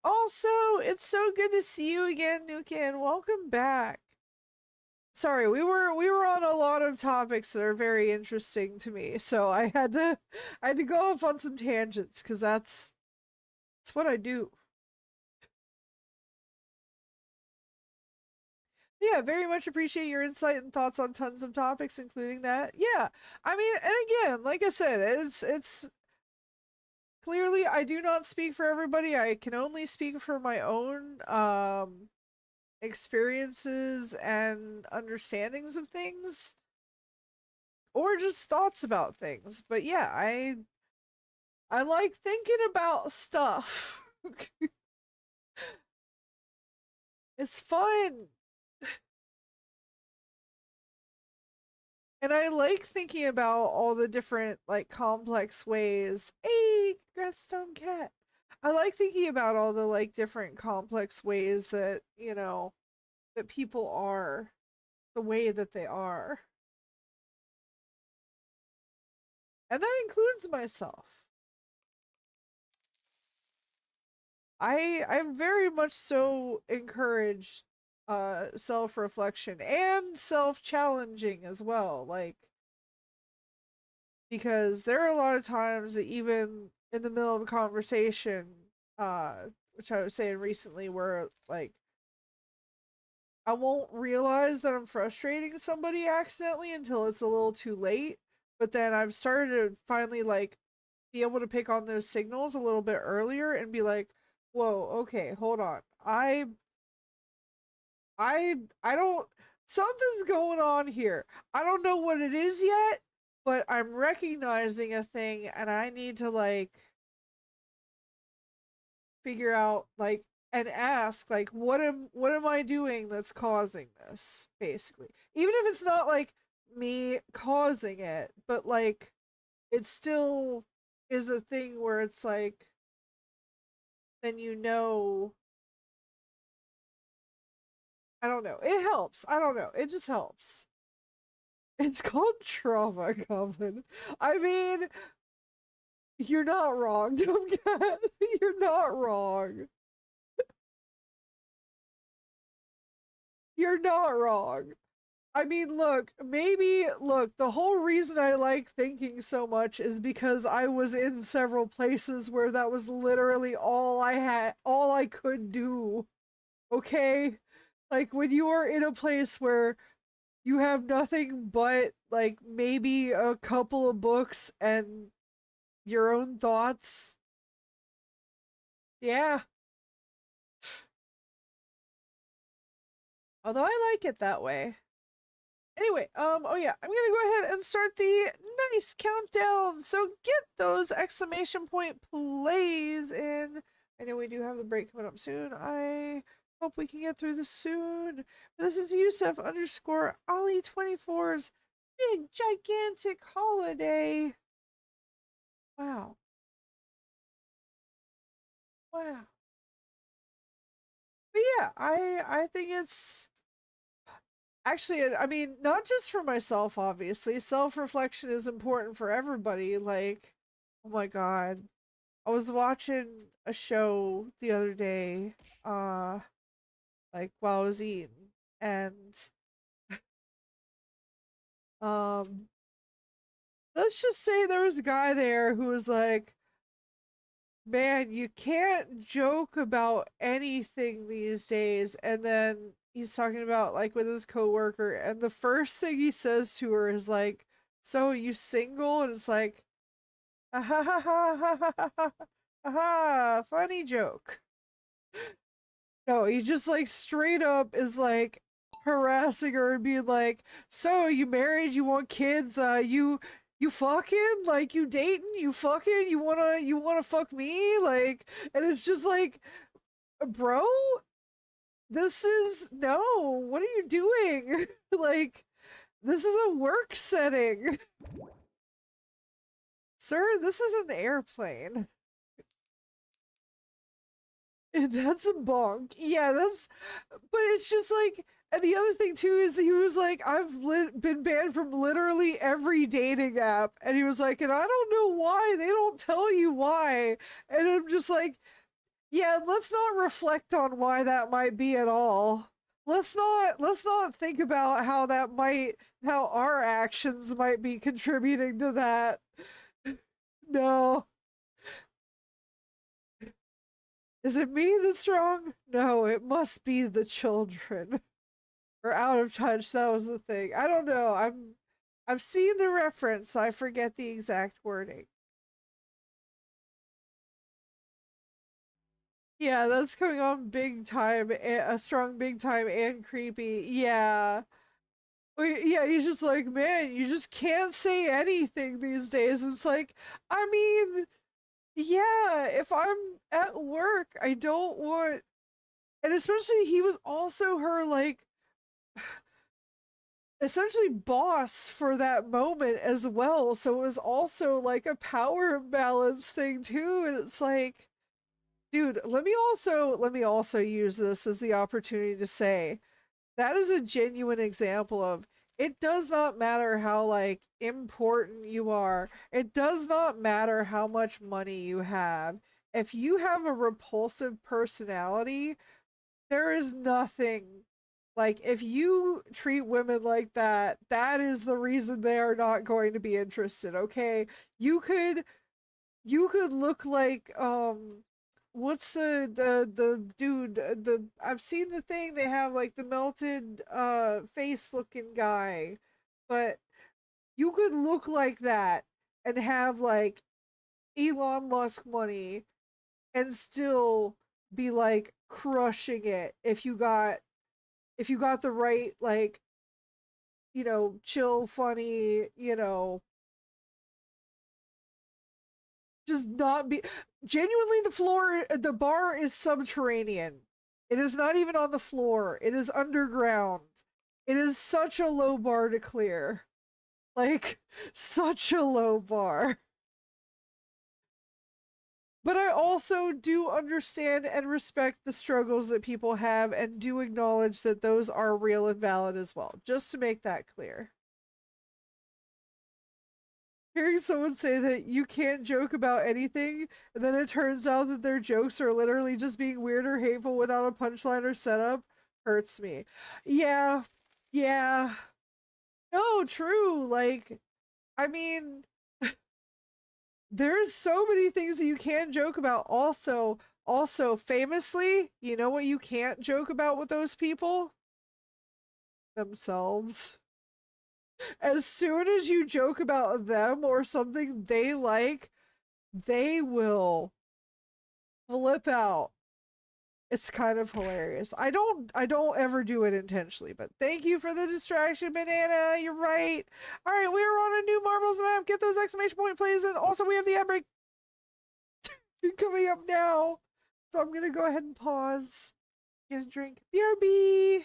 Also, it's so good to see you again, Nuka, and welcome back. Sorry, we were on a lot of topics that are very interesting to me, so I had to go off on some tangents because that's what I do. Yeah, very much appreciate your insight and thoughts on tons of topics, including that. Yeah, I mean, and again, like I said, it's clearly I do not speak for everybody. I can only speak for my own experiences and understandings of things, or just thoughts about things. But yeah, I like thinking about stuff. It's fun. And I like thinking about all the different like complex ways. Hey, congrats, Stone Cat. I like thinking about all the like different complex ways that, that people are the way that they are. And that includes myself. I very much so encourage self-reflection and self-challenging as well. Like, because there are a lot of times that even in the middle of a conversation, which I was saying recently, where like I won't realize that I'm frustrating somebody accidentally until it's a little too late. But then I've started to finally like be able to pick on those signals a little bit earlier and be like, whoa, okay, hold on. I don't, something's going on here. I don't know what it is yet, but I'm recognizing a thing and I need to like figure out like and ask like what am I doing that's causing this basically. Even if it's not like me causing it, but like it still is a thing where it's like then I don't know. It helps. I don't know. It just helps. It's called trauma, Goblin. I mean, you're not wrong, Dumb Cat. You're not wrong. You're not wrong. I mean, look, the whole reason I like thinking so much is because I was in several places where that was literally all I could do. Okay? Like when you are in a place where you have nothing but like maybe a couple of books and your own thoughts. Yeah. Although I like it that way. Anyway, oh yeah, I'm gonna go ahead and start the nice countdown. So get those exclamation point plays in. I know we do have the break coming up soon. I hope we can get through this soon. But this is Yusuf underscore Ollie 24's big gigantic holiday. Wow. Wow. But yeah, I think it's actually, I mean, not just for myself, obviously. Self-reflection is important for everybody. Like, oh my God. I was watching a show the other day, uh, like while I was eating, and um, let's just say there was a guy there who was like, "Man, you can't joke about anything these days." And then he's talking about like with his coworker, and the first thing he says to her is like, "So you single?" And it's like, "Ah ha ha ha ha ha ha ha ha ha, funny joke." No, he just like straight up is like harassing her and being like, "So you married? You want kids? You fucking like you dating? You fucking you wanna fuck me?" Like, and it's just like, bro, this is no. What are you doing? Like, this is a work setting, sir. This is an airplane. That's a bonk. Yeah, but it's just like, and the other thing too is he was like, been banned from literally every dating app. And he was like, and I don't know why. They don't tell you why. And I'm just like, yeah, let's not reflect on why that might be at all. let's not think about how our actions might be contributing to that. No. Is it me that's wrong? No, it must be the children. Or out of touch, that was the thing. I don't know. I've seen the reference, so I forget the exact wording. Yeah, that's coming on big time, a strong big time and creepy. Yeah. Yeah, he's just like, man, you just can't say anything these days. It's like, I mean, yeah, if I'm at work, I don't want, and especially he was also her, like, essentially boss for that moment as well. So it was also like a power imbalance thing too. And it's like, dude, let me also use this as the opportunity to say that is a genuine example of it does not matter how like important you are. It does not matter how much money you have. If you have a repulsive personality, there is nothing like if you treat women like that, that is the reason they are not going to be interested, okay? You could you could look like what's the dude the I've seen the thing they have like the melted face looking guy, but you could look like that and have like Elon Musk money and still be like crushing it if you got the right like chill funny just not be genuinely the bar is subterranean. It is not even on the floor. It is underground. It is such a low bar to clear. Like such a low bar. But I also do understand and respect the struggles that people have and do acknowledge that those are real and valid as well. Just to make that clear. Hearing someone say that you can't joke about anything, and then it turns out that their jokes are literally just being weird or hateful without a punchline or setup hurts me. Yeah, yeah. No, true. Like, I mean, there's so many things that you can joke about. Also, famously, you know what you can't joke about with those people? Themselves. As soon as you joke about them or something they like, they will flip out. It's kind of hilarious. I don't ever do it intentionally, but thank you for the distraction, Banana. You're right. All right, we are on a new marbles map. Get those exclamation point plays, and also we have the outbreak coming up now. So I'm gonna go ahead and pause. Get a drink. BRB.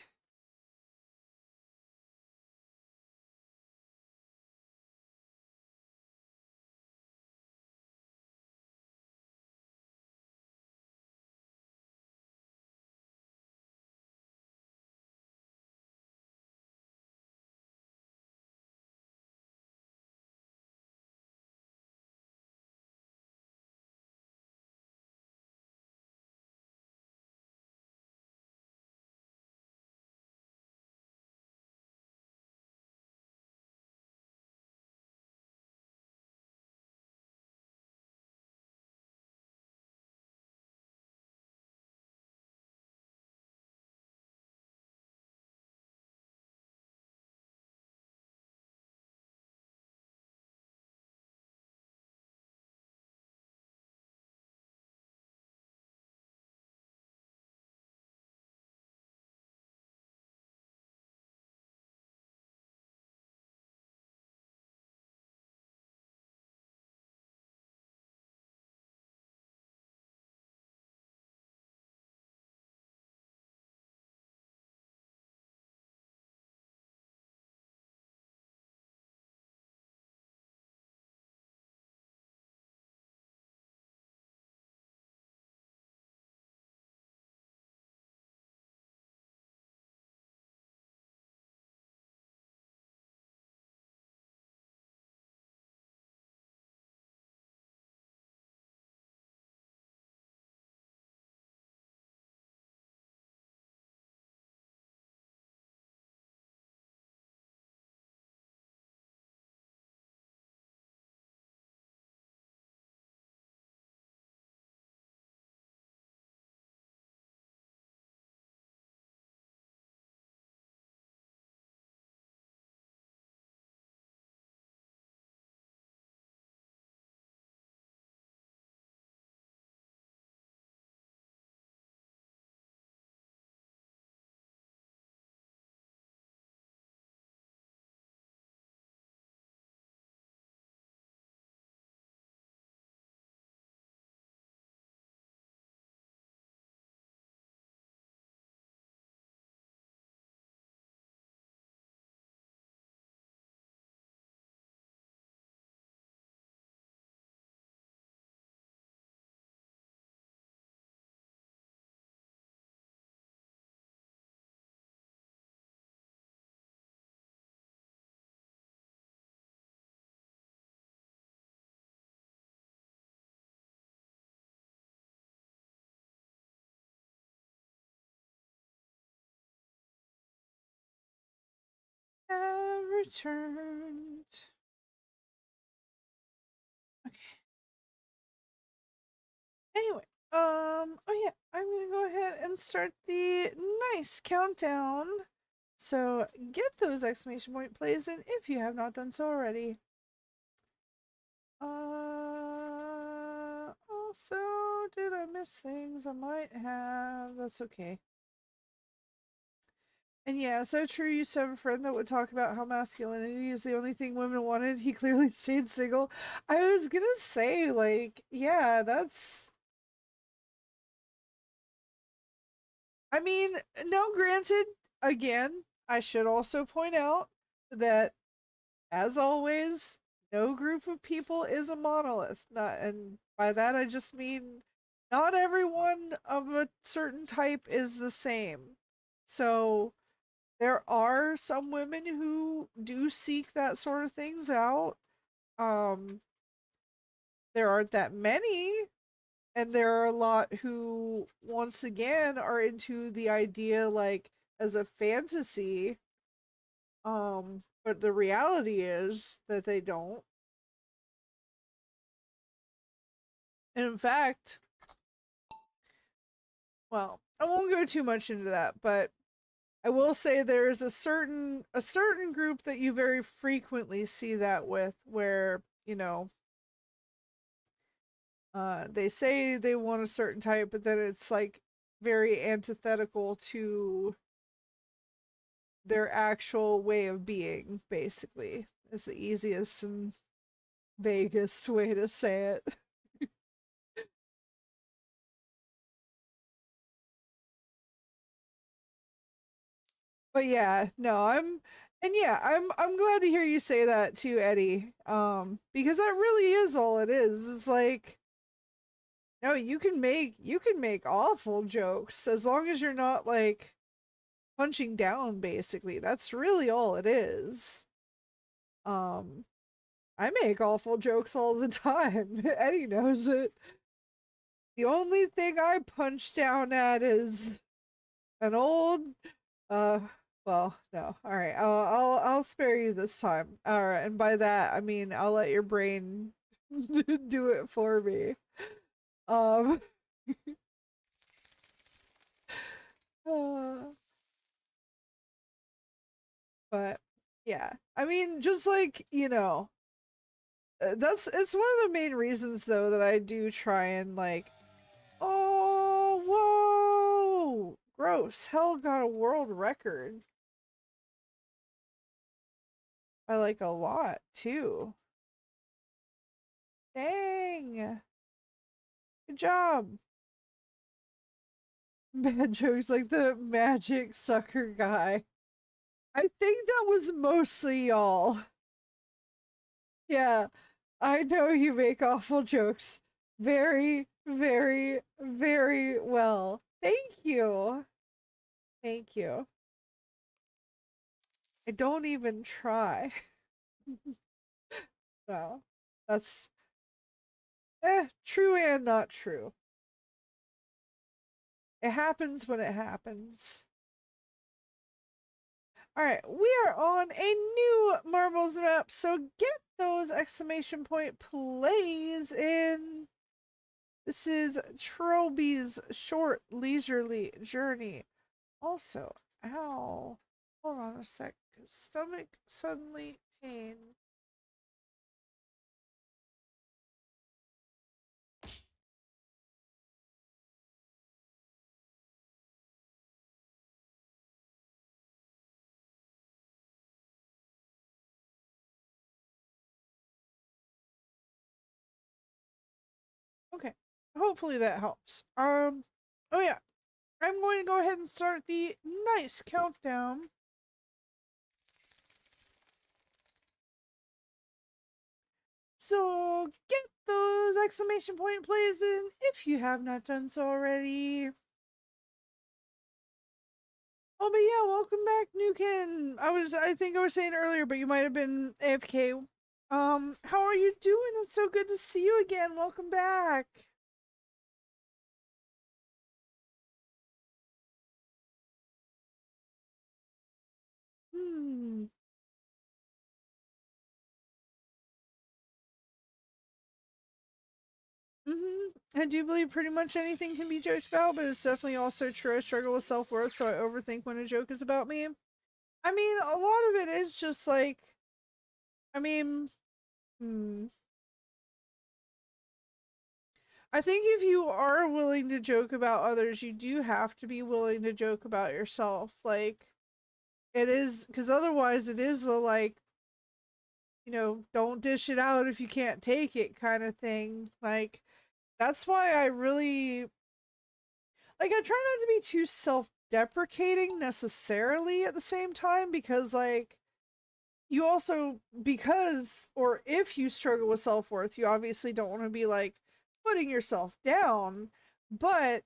have returned. Okay. Anyway, oh yeah, I'm gonna go ahead and start the nice countdown. So get those exclamation point plays in if you have not done so already. Also, did I miss things? I might have. That's okay. And yeah, so true. You used to have a friend that would talk about how masculinity is the only thing women wanted. He clearly stayed single. I was gonna say, like, yeah, that's. I mean, now granted, again, I should also point out that, as always, no group of people is a monolith. Not, and by that I just mean not everyone of a certain type is the same. So there are some women who do seek that sort of things out. Um, there aren't that many, and there are a lot who, once again, are into the idea like as a fantasy. But the reality is that they don't. And in fact, well, I won't go too much into that, but I will say there's a certain group that you very frequently see that with, where, they say they want a certain type, but then it's like very antithetical to their actual way of being, basically, is the easiest and vaguest way to say it. But yeah, no, I'm glad to hear you say that too, Eddie. Because that really is all it is. It's like, no, you can make awful jokes as long as you're not like punching down, basically. That's really all it is. Um, I make awful jokes all the time. Eddie knows it. The only thing I punch down at is an old uh well, no. All right. I'll spare you this time. All right, and by that I mean I'll let your brain do it for me. Um uh, but yeah. I mean, just like, that's it's one of the main reasons though that I do try and like, oh, whoa. Gross. Hell got a world record by like a lot too. Dang. Good job. Bad jokes like the magic sucker guy. I think that was mostly y'all. Yeah, I know you make awful jokes very, very, very well. Thank you. Thank you. I don't even try. No, that's true and not true. It happens when it happens. All right, we are on a new marbles map, so get those exclamation point plays in. This is Trilby's short leisurely journey. Also, ow. Hold on a sec. Stomach suddenly pain. Okay. Hopefully that helps. Oh yeah. I'm going to go ahead and start the nice countdown. So get those exclamation point plays in if you have not done so already. Oh, but yeah, welcome back, Nukin. I think I was saying earlier, but you might have been AFK. How are you doing? It's so good to see you again. Welcome back. Hmm. I do believe pretty much anything can be joked about, but it's definitely also true. I struggle with self worth, so I overthink when a joke is about me. I mean, a lot of it is just like, I mean, hmm. I think if you are willing to joke about others, you do have to be willing to joke about yourself. Like, it is, because otherwise, it is the like, don't dish it out if you can't take it kind of thing. Like, that's why I really I try not to be too self-deprecating necessarily at the same time because you also because or if you struggle with self-worth, you obviously don't want to be like putting yourself down, but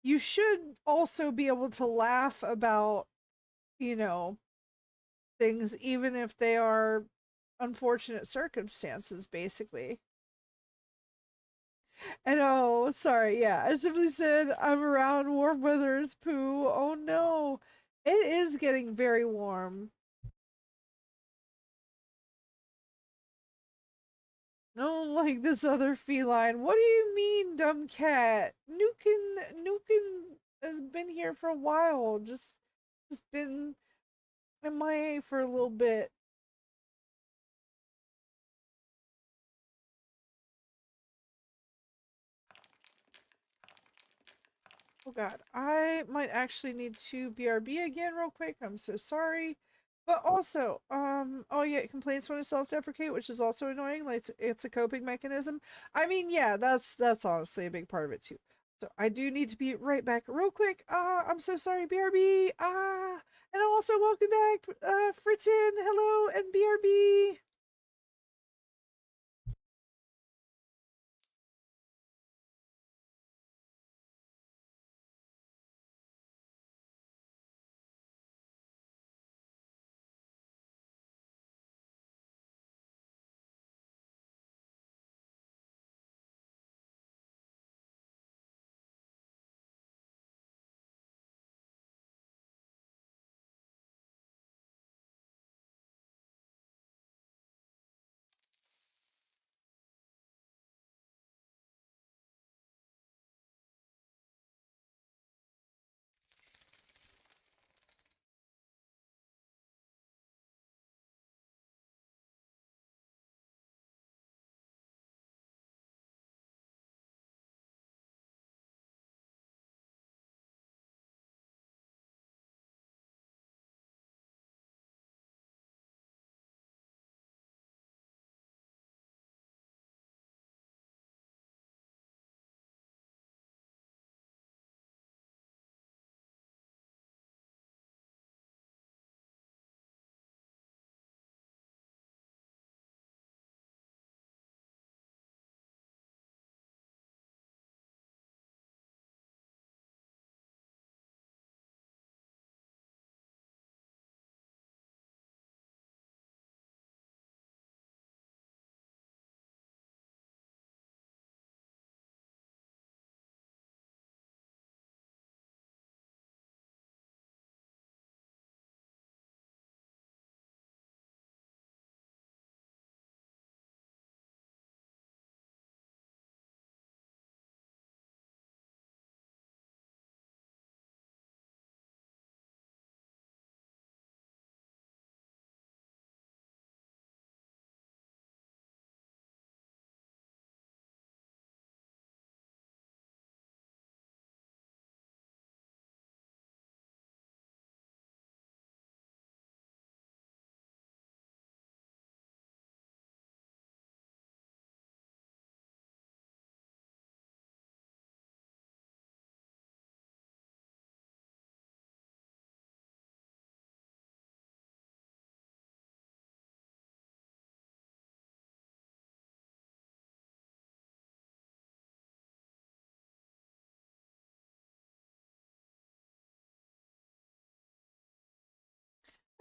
you should also be able to laugh about, you know, things even if they are unfortunate circumstances basically. And oh, sorry, yeah. I simply said I'm around warm weather is poo. Oh no. It is getting very warm. Oh, like this other feline. What do you mean, dumb cat? Nukin has been here for a while. Just been MIA for a little bit. Oh god, I might actually need to BRB again real quick. I'm so sorry. But also, oh yeah, it complains when I self-deprecate, which is also annoying. Like it's a coping mechanism. I mean, yeah, that's honestly a big part of it too. So I do need to be right back real quick. I'm so sorry, BRB. And also welcome back, Fritzen. Hello, and BRB.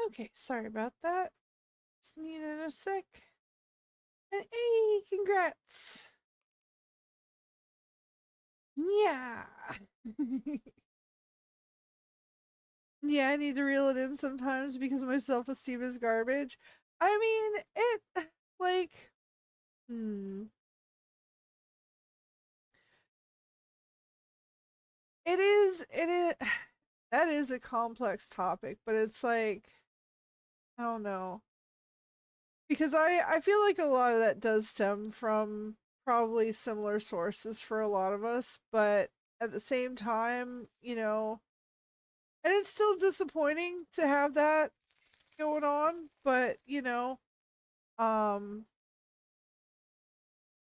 Okay, sorry about that. Just needed a sec. And hey, congrats. Yeah. Yeah, I need to reel it in sometimes because my self-esteem is garbage. I mean, it like hmm. it is that is a complex topic, but it's like I don't know. Because I feel like a lot of that does stem from probably similar sources for a lot of us, but at the same time, and it's still disappointing to have that going on, but um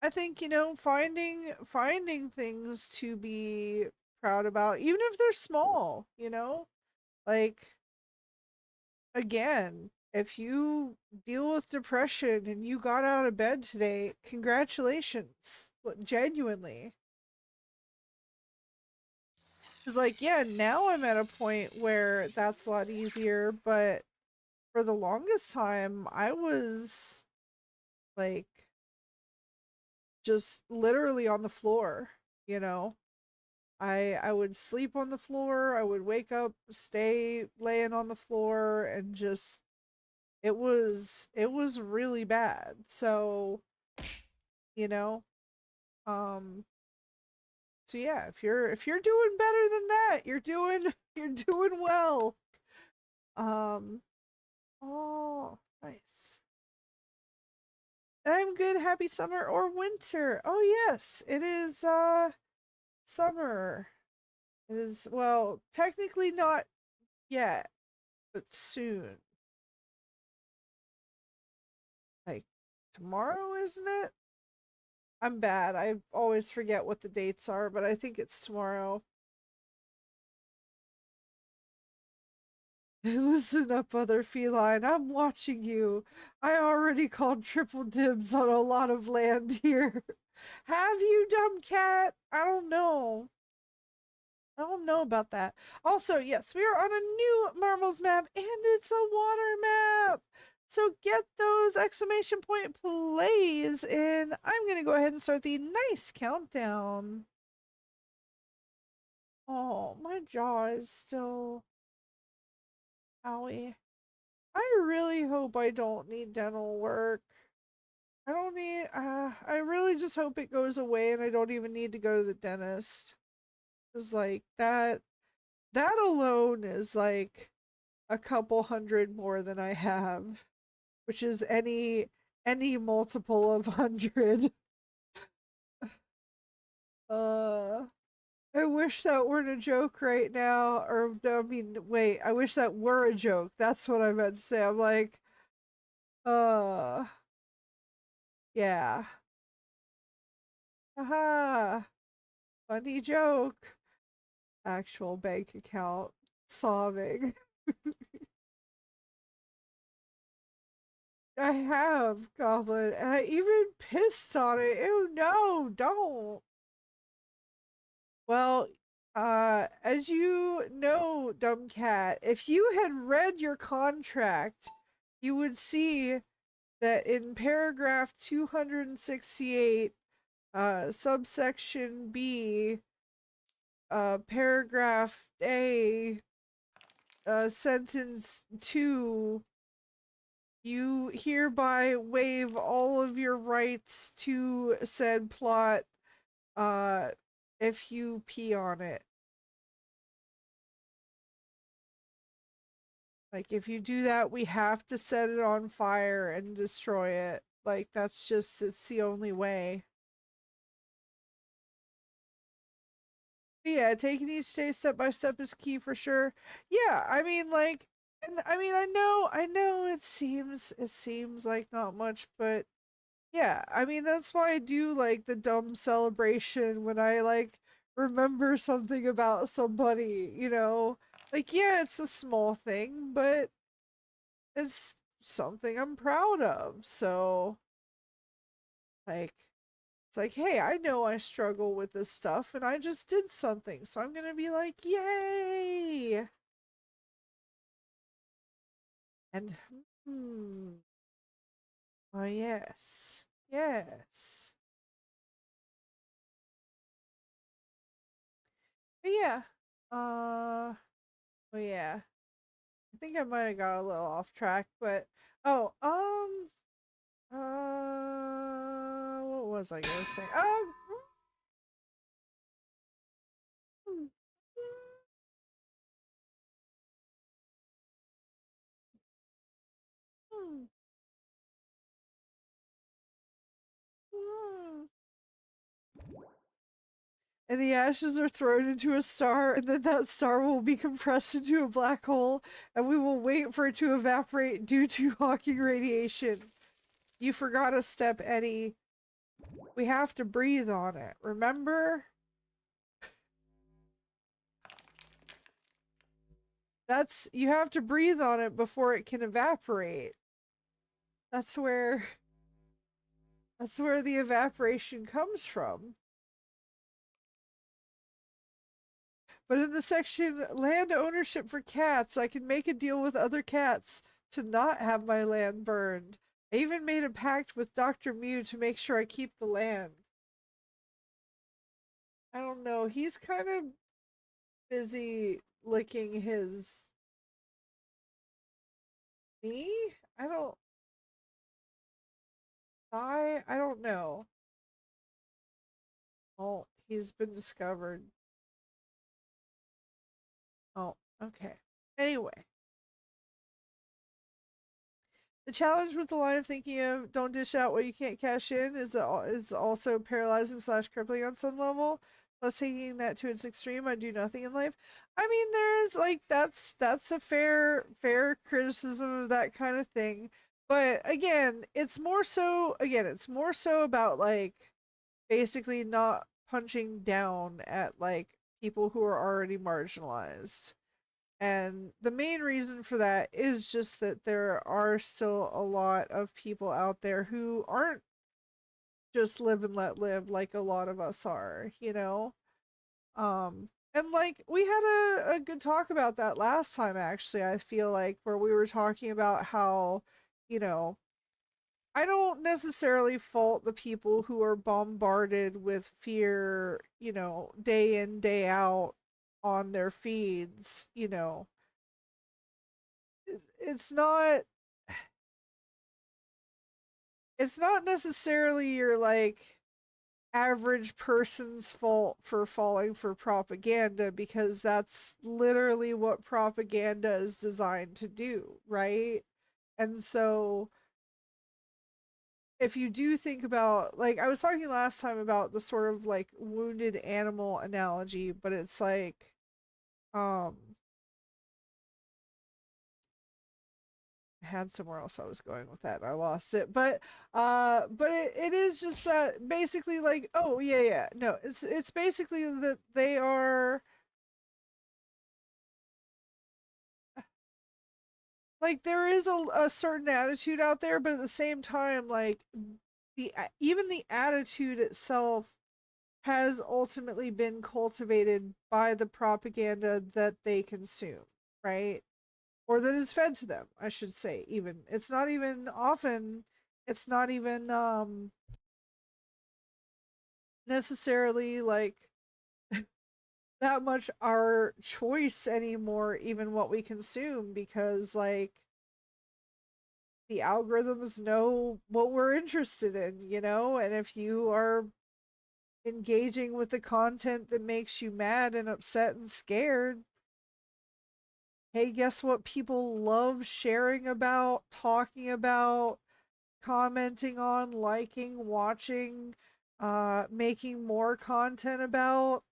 I think, finding things to be proud about, even if they're small, like again, if you deal with depression and you got out of bed today, congratulations. Genuinely. Because, like, yeah, now I'm at a point where that's a lot easier, but for the longest time, I was like just literally on the floor, you know? I would sleep on the floor, I would wake up, stay laying on the floor, and just it was really bad. So, you know, um so yeah, if you're doing better than that, you're doing you're doing well. Um oh, nice. I'm good, happy summer or winter. Oh yes, it is summer. It is, well, technically not yet, but soon. Like tomorrow, isn't it? I'm bad. I always forget what the dates are, but I think it's tomorrow. Listen up, other feline. I'm watching you. I already called triple dibs on a lot of land here. Have you, dumb cat? I don't know. I don't know about that. Also, yes, we are on a new marbles map, and it's a water map. So get those exclamation point plays, and I'm gonna go ahead and start the nice countdown. Oh, my jaw is still owie. I really hope I don't need dental work. I don't need, I really just hope it goes away and I don't even need to go to the dentist. Cause like that alone is like a couple hundred more than I have, which is any multiple of 100. Uh, I wish that weren't a joke right now, or I mean, wait, I wish that were a joke. That's what I meant to say. I'm like, uh, yeah. Haha, funny joke. Actual bank account sobbing. I have, Goblin, and I even pissed on it. Ew, no, don't. Well, as you know, dumb cat, if you had read your contract, you would see that in paragraph 268, subsection B, paragraph A, sentence 2, you hereby waive all of your rights to said plot, uh, if you pee on it. Like, if you do that, we have to set it on fire and destroy it. Like, it's the only way. But yeah, taking each day step by step is key for sure. Yeah, I mean, like, and I mean, I know it seems like not much, but yeah, I mean, that's why I do like the dumb celebration when I like remember something about somebody. Like, yeah, it's a small thing, but it's something I'm proud of. So, like, it's like, hey, I know I struggle with this stuff and I just did something. So I'm gonna be like, yay! And, hmm, oh, yes, yes. But yeah, oh, yeah. I think I might have got a little off track, but oh, what was I gonna say? Oh, and the ashes are thrown into a star, and then that star will be compressed into a black hole, and we will wait for it to evaporate due to Hawking radiation. You forgot a step, Eddie. We have to breathe on it, remember? You have to breathe on it before it can evaporate. That's where that's where the evaporation comes from. But in the section land ownership for cats, I can make a deal with other cats to not have my land burned. I even made a pact with Dr. Mew to make sure I keep the land. I don't know. He's kind of busy licking his knee? I don't I don't know. Oh, he's been discovered. Oh, okay. Anyway, the challenge with the line of thinking of "don't dish out what you can't cash in" is also paralyzing slash crippling on some level. Plus, taking that to its extreme, I do nothing in life. I mean, there's like that's a fair criticism of that kind of thing. But it's more so about like basically not punching down at like people who are already marginalized. And the main reason for that is just that there are still a lot of people out there who aren't just live and let live like a lot of us are, you know? And like we had a good talk about that last time actually, I feel like, where we were talking about how, you know, I don't necessarily fault the people who are bombarded with fear, you know, day in, day out on their feeds, you know. It's not it's not necessarily your like average person's fault for falling for propaganda, because that's literally what propaganda is designed to do, right? And so if you do think about, like I was talking last time about the sort of like wounded animal analogy, but it's like um I had somewhere else I was going with that and I lost it. But it is just that basically like, oh yeah, no, it's basically that they are like there is a certain attitude out there, but at the same time like even the attitude itself has ultimately been cultivated by the propaganda that they consume, right? Or that is fed to them, I should say. Even it's not even often it's not even necessarily like that much our choice anymore, even what we consume, because like the algorithms know what we're interested in, you know? And if you are engaging with the content that makes you mad and upset and scared, hey, guess what people love sharing about, talking about, commenting on, liking, watching, making more content about?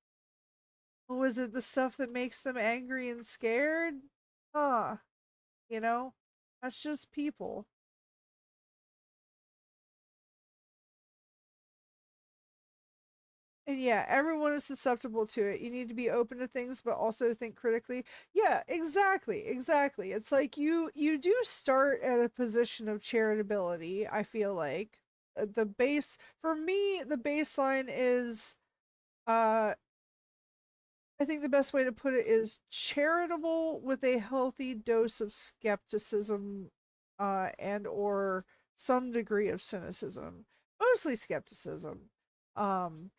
Was it the stuff that makes them angry and scared? Huh, you know? That's just people. And yeah, everyone is susceptible to it. You need to be open to things, but also think critically. Yeah, exactly. It's like you do start at a position of charitability, I feel like. The base for me, the baseline is uh I think the best way to put it is charitable with a healthy dose of skepticism and or some degree of cynicism. Mostly skepticism. Um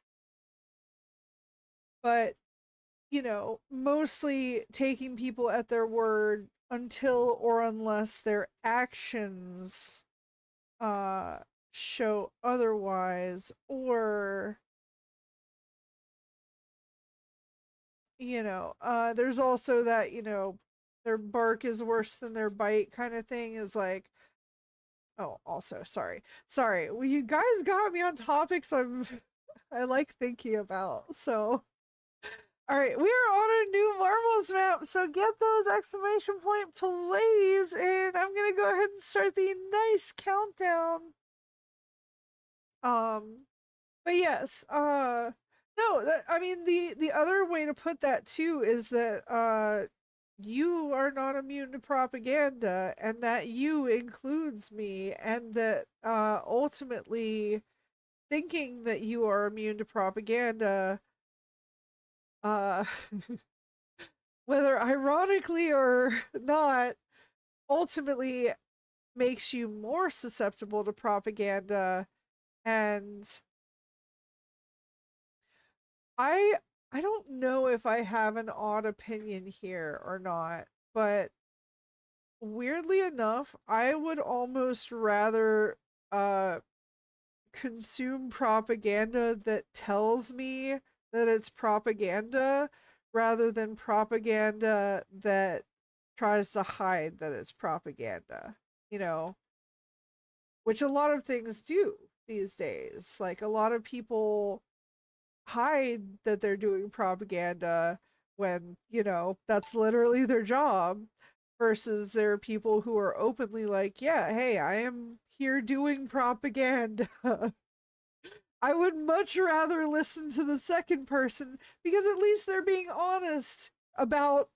but you know, mostly taking people at their word until or unless their actions uh show otherwise, or you know, there's also that, you know, their bark is worse than their bite kind of thing, is like, oh, also sorry, well, you guys got me on topics I like thinking about. So, all right, we are on a new marbles map. So get those exclamation point, please. And I'm gonna go ahead and start the nice countdown. Um, but yes, no, I mean the other way to put that too is that you are not immune to propaganda, and that you includes me, and that ultimately thinking that you are immune to propaganda, uh whether ironically or not, ultimately makes you more susceptible to propaganda. And I I don't know if I have an odd opinion here or not, but weirdly enough, I would almost rather uh consume propaganda that tells me that it's propaganda rather than propaganda that tries to hide that it's propaganda, you know, which a lot of things do these days. Like a lot of people hide that they're doing propaganda when, you know, that's literally their job, versus there are people who are openly like, yeah, hey, I am here doing propaganda. I would much rather listen to the second person because at least they're being honest about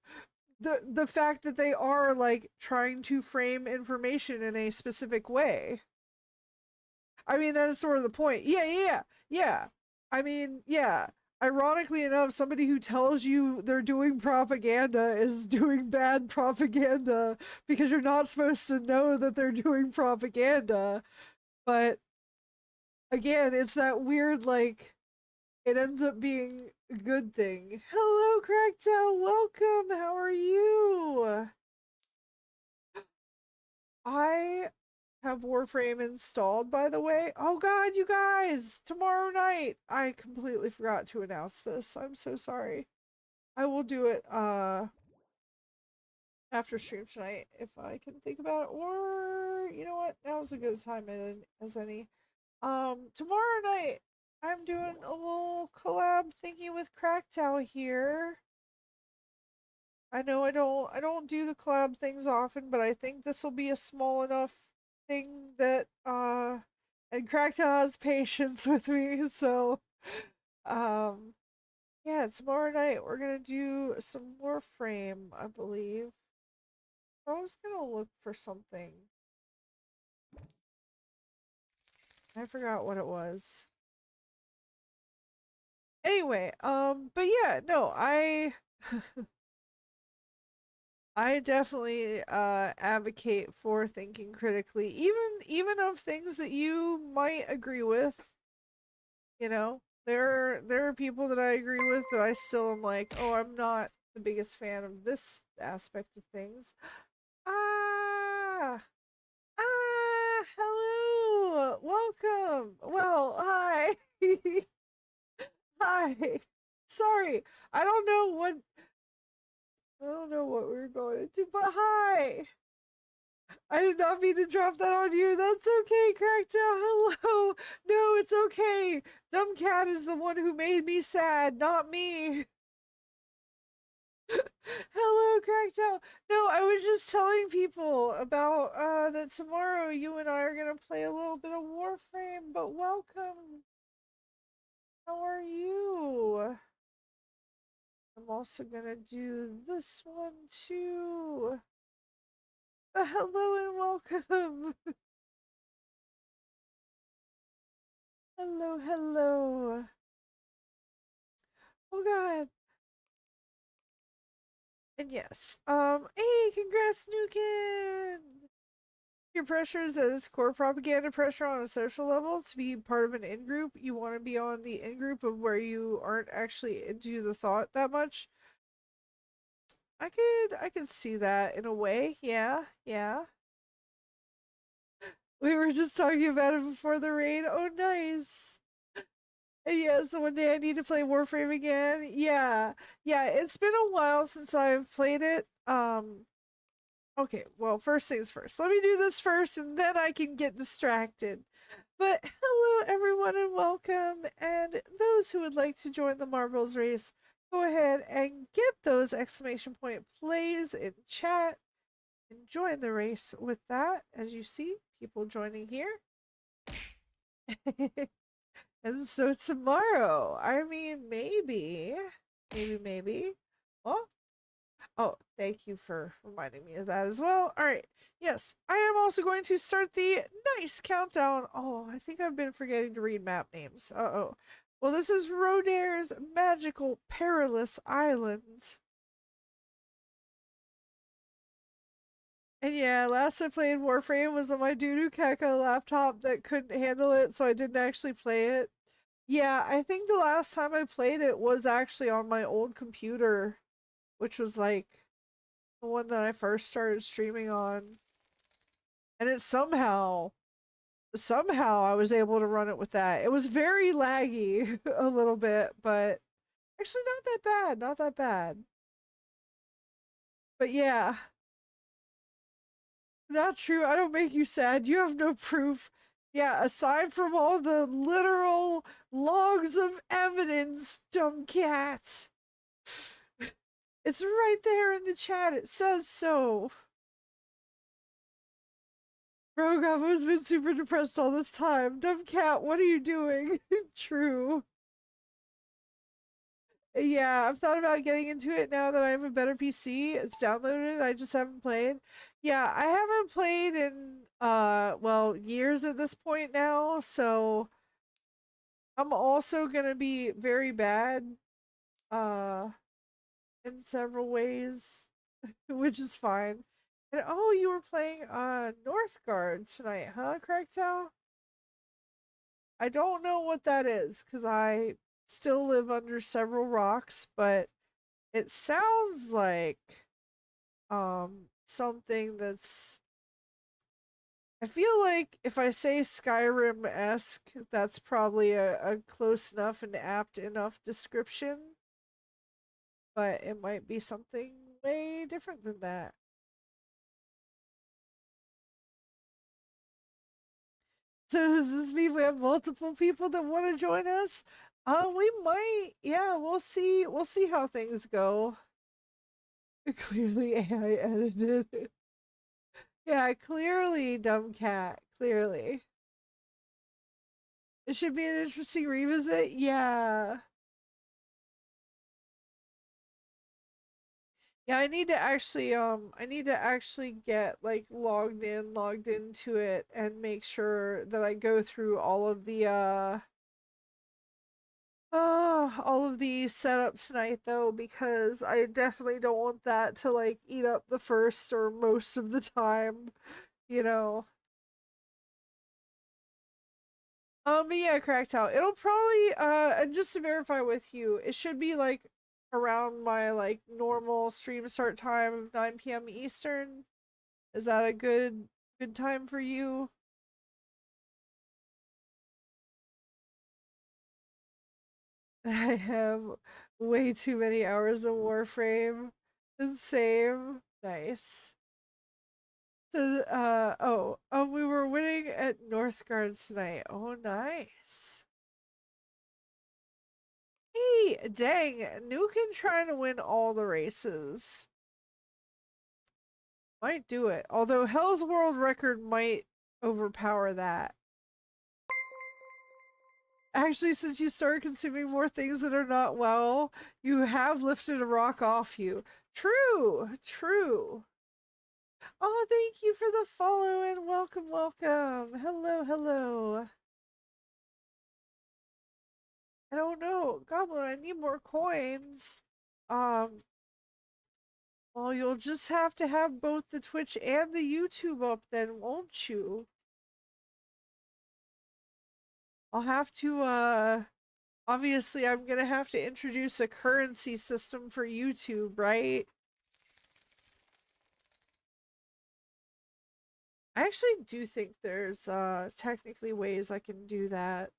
the fact that they are like trying to frame information in a specific way. I mean, that is sort of the point. Yeah. I mean, yeah. Ironically enough, somebody who tells you they're doing propaganda is doing bad propaganda because you're not supposed to know that they're doing propaganda. But again, it's that weird, like, it ends up being a good thing. Hello, Cracktail. Welcome. How are you? I have Warframe installed, by the way. Oh god, you guys! Tomorrow night! I completely forgot to announce this. I'm so sorry. I will do it after stream tonight if I can think about it. Or you know what? Now's a good time as any. Tomorrow night I'm doing a little collab thingy with Cracktail here. I know I don't do the collab things often, but I think this will be a small enough thing that and Cracktail has patience with me, so um yeah, tomorrow night we're gonna do some Warframe, I believe. I was gonna look for something. I forgot what it was. Anyway, but yeah, no, I definitely advocate for thinking critically, even of things that you might agree with. You know, there are people that I agree with that I still am like, oh, I'm not the biggest fan of this aspect of things. Ah, hello, welcome. Well, hi, hi. Sorry, I don't know what I don't know what we are going to, but hi. I did not mean to drop that on you. That's okay, Cracktail. Hello. No, it's okay. Dumb Cat is the one who made me sad, not me. Hello, Cracktail. No, I was just telling people about that tomorrow you and I are gonna play a little bit of Warframe, but welcome. How are you? I'm also gonna do this one too. Hello and welcome. Hello. Oh god. And yes, hey, congrats, Nukin! Your pressure is at its core propaganda pressure on a social level to be part of an in group. You want to be on the in group of where you aren't actually into the thought that much. I could see that in a way. Yeah. We were just talking about it before the raid. Oh, nice. And yeah, so one day I need to play Warframe again. Yeah. It's been a while since I've played it. Okay, well, first things first. Let me do this first and then I can get distracted. But hello, everyone, and welcome. And those who would like to join the marbles race, go ahead and get those exclamation point plays in chat and join the race with that. As you see, people joining here. And so tomorrow, I mean, maybe. Oh, oh, thank you for reminding me of that as well. All right. Yes, I am also going to start the nice countdown. Oh, I think I've been forgetting to read map names. Uh-oh. Well, this is Rodair's Magical Perilous Island. And yeah, last I played Warframe was on my doo-doo caca laptop that couldn't handle it, so I didn't actually play it. Yeah, I think the last time I played it was actually on my old computer, which was like the one that I first started streaming on. And it somehow I was able to run it with that. It was very laggy a little bit, but actually not that bad, not that bad. But yeah, not true. I don't make you sad. You have no proof. Yeah, aside from all the literal logs of evidence, dumb cat. It's right there in the chat. It says so. Bro, Gobo's been super depressed all this time. Dumb cat, what are you doing? True. Yeah, I've thought about getting into it now that I have a better PC. It's downloaded. I just haven't played. Yeah, I haven't played in well, years at this point now, so I'm also gonna be very bad uh in several ways, which is fine. And oh, you were playing Northgard tonight, huh, Craigtail? I don't know what that is because I still live under several rocks, but it sounds like something that's, I feel like if I say Skyrim-esque, that's probably a close enough and apt enough description, but it might be something way different than that. So does this mean we have multiple people that want to join us? We might. Yeah, we'll see how things go. Clearly AI edited. Yeah, clearly, dumb cat. Clearly. It should be an interesting revisit. Yeah. Yeah, I need to actually get like logged into it and make sure that I go through all of the setup tonight though, because I definitely don't want that to like eat up the first or most of the time, you know. But yeah, cracked out. It'll probably and just to verify with you, it should be like around my like normal stream start time of 9 p.m. Eastern. Is that a good time for you? I have way too many hours of Warframe. The same. Nice. So, we were winning at Northgard tonight. Oh, nice. Hey, dang, Nukin trying to win all the races. Might do it. Although Hell's world record might overpower that. Actually, since you started consuming more things that are not well, you have lifted a rock off you. True, true. Oh, thank you for the follow and welcome, welcome. Hello, hello. I don't know, Goblin, I need more coins. Um, well, you'll just have to have both the Twitch and the YouTube up then, won't you? I'll have to, obviously I'm gonna have to introduce a currency system for YouTube, right? I actually do think there's, technically ways I can do that.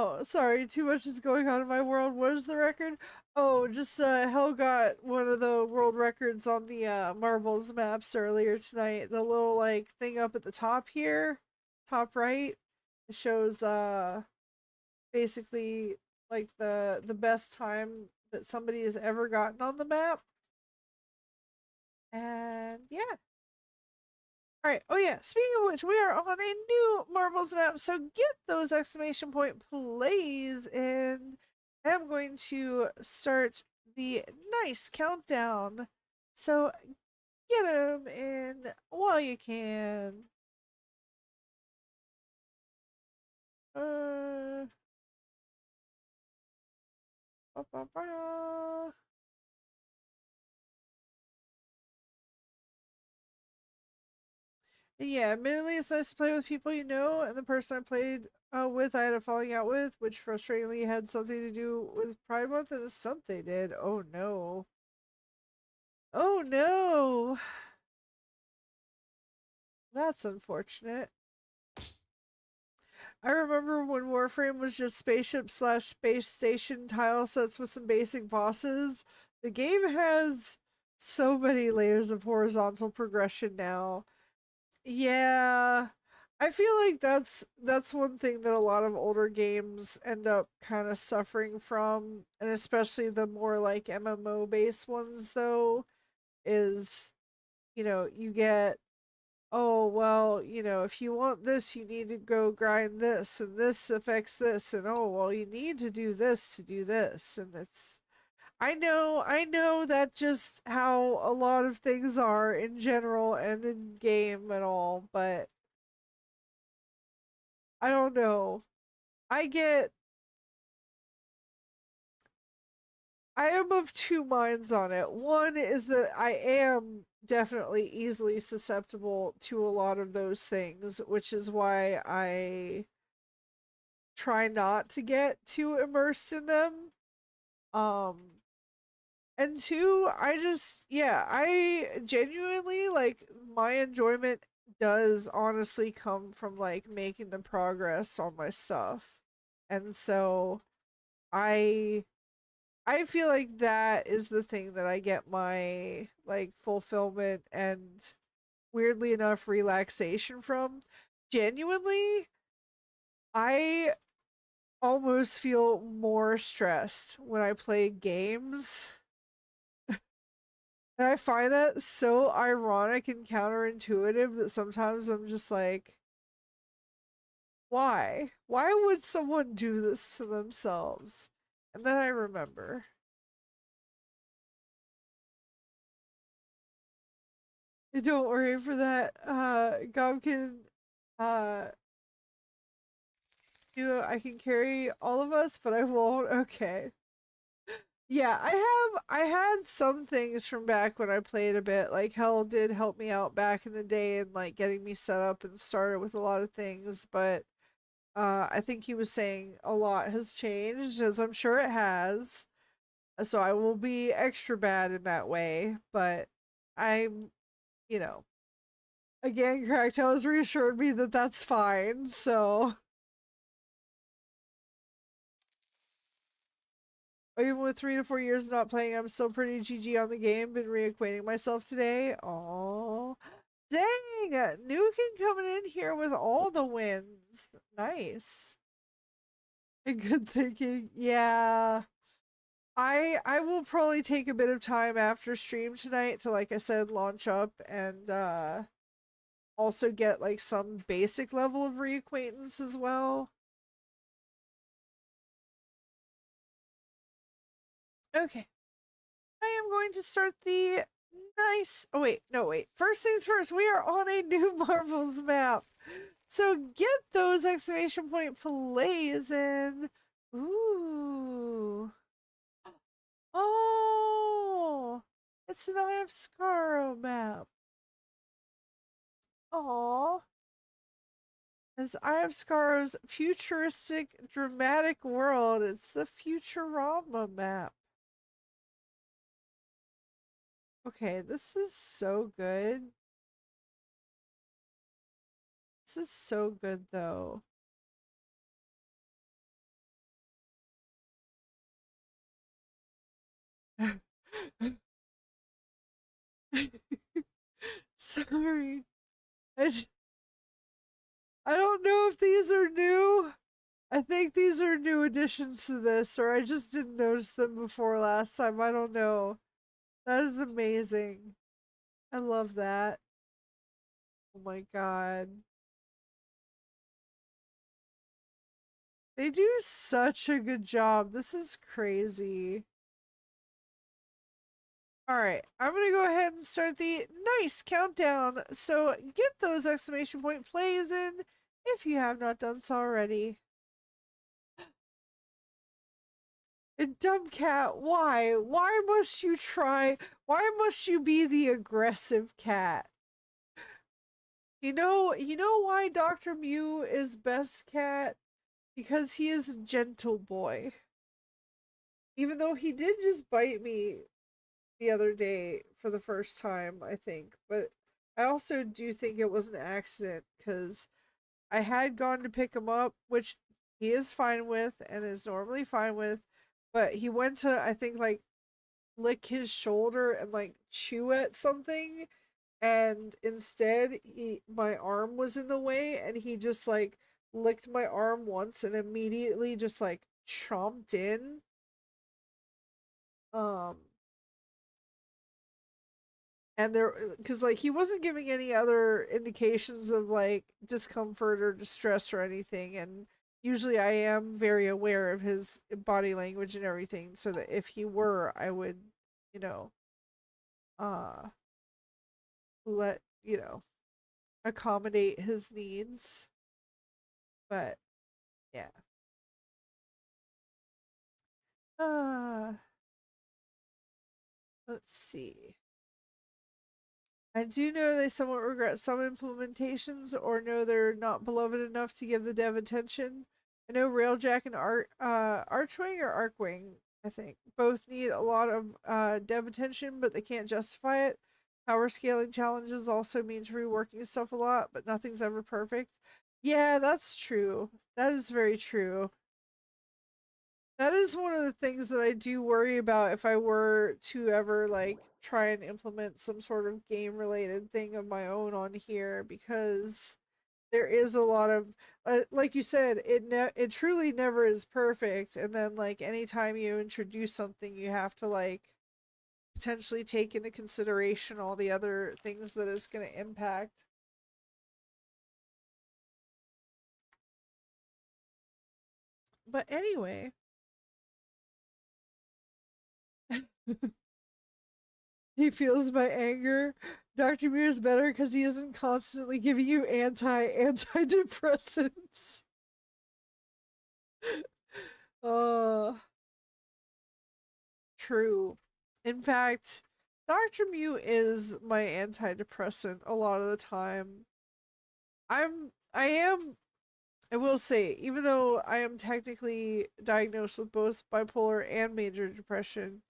Oh, sorry, too much is going on in my world. What is the record? Oh, just Hell got one of the world records on the marbles maps earlier tonight. The little like thing up at the top here, top right, it shows basically like the best time that somebody has ever gotten on the map. And yeah. All right. Oh yeah. Speaking of which, we are on a new marbles map. So get those exclamation point plays in. And I'm going to start the nice countdown. So get them in while you can. Uh, ba, ba, ba. Yeah, admittedly, it's nice to play with people you know, and the person I played with, I had a falling out with, which frustratingly had something to do with Pride Month and a stunt they did. Oh no. Oh no. That's unfortunate. I remember when Warframe was just spaceship slash space station tile sets with some basic bosses. The game has so many layers of horizontal progression now. Yeah. I feel like that's one thing that a lot of older games end up kind of suffering from, and especially the more like MMO based ones though, is you get, oh well, if you want this you need to go grind this and this affects this, and oh well you need to do this to do this, and it's I know that just how a lot of things are in general and in game and all, but I don't know. I get I am of two minds on it. One is that I am definitely easily susceptible to a lot of those things, which is why I try not to get too immersed in them. Um and two, I just yeah, I genuinely like my enjoyment does honestly come from like making the progress on my stuff. And so I I feel like that is the thing that I get my like fulfillment and weirdly enough relaxation from. Genuinely, I almost feel more stressed when I play games. And I find that so ironic and counterintuitive that sometimes I'm just like, why? Why would someone do this to themselves? And then I remember. Don't worry for that. Gob can uh I can carry all of us, but I won't. Okay. Yeah, I had some things from back when I played a bit. Like Hell did help me out back in the day and like getting me set up and started with a lot of things, but I think he was saying a lot has changed, as I'm sure it has. So I will be extra bad in that way, but I'm, you know, again, Cracktale has reassured me that that's fine. So even with 3 to 4 years not playing, I'm still pretty GG on the game. Been reacquainting myself today. Oh, dang! Nukin coming in here with all the wins. Nice. And good thinking. Yeah. I will probably take a bit of time after stream tonight to, like I said, launch up and also get like some basic level of reacquaintance as well. Okay. I am going to start the nice. Oh, wait. No, wait. First things first, we are on a new Marvels map. So get those exclamation point plays in. Ooh. Oh. It's an Eye of Scarrow map. Aw. It's Eye of Scarrow's futuristic, dramatic world. It's the Futurama map. Okay, this is so good. This is so good, though. Sorry. I, I don't know if these are new. I think these are new additions to this, or I just didn't notice them before last time. I don't know. That is amazing. I love that. Oh my god. They do such a good job. This is crazy. Alright, I'm gonna go ahead and start the nice countdown. So get those exclamation point plays in if you have not done so already. And dumb cat, why? Why must you try? Why must you be the aggressive cat? You know why Dr. Mew is best cat? Because he is a gentle boy. Even though he did just bite me the other day for the first time, I think. But I also do think it was an accident because I had gone to pick him up, which he is fine with and is normally fine with. But he went to, I think, like lick his shoulder and like chew at something. And instead, my arm was in the way and he just like licked my arm once and immediately just like chomped in. Um, and there because like he wasn't giving any other indications of like discomfort or distress or anything, and usually I am very aware of his body language and everything, so that if he were, I would, you know, uh let accommodate his needs. But yeah. uh let's see. I do know they somewhat regret some implementations or know they're not beloved enough to give the dev attention. I know Railjack and Archwing or Arcwing, I think, both need a lot of dev attention, but they can't justify it. Power scaling challenges also means reworking stuff a lot, but nothing's ever perfect. Yeah, that's true. That is very true. That is one of the things that I do worry about if I were to ever like try and implement some sort of game related thing of my own on here, because there is a lot of like you said, it truly never is perfect, and then like anytime you introduce something you have to like potentially take into consideration all the other things that it's going to impact. But anyway, he feels my anger. Dr. Mew better because he isn't constantly giving you antidepressants. uh True. In fact, Dr. Mew is my antidepressant a lot of the time. I will say, even though I am technically diagnosed with both bipolar and major depression,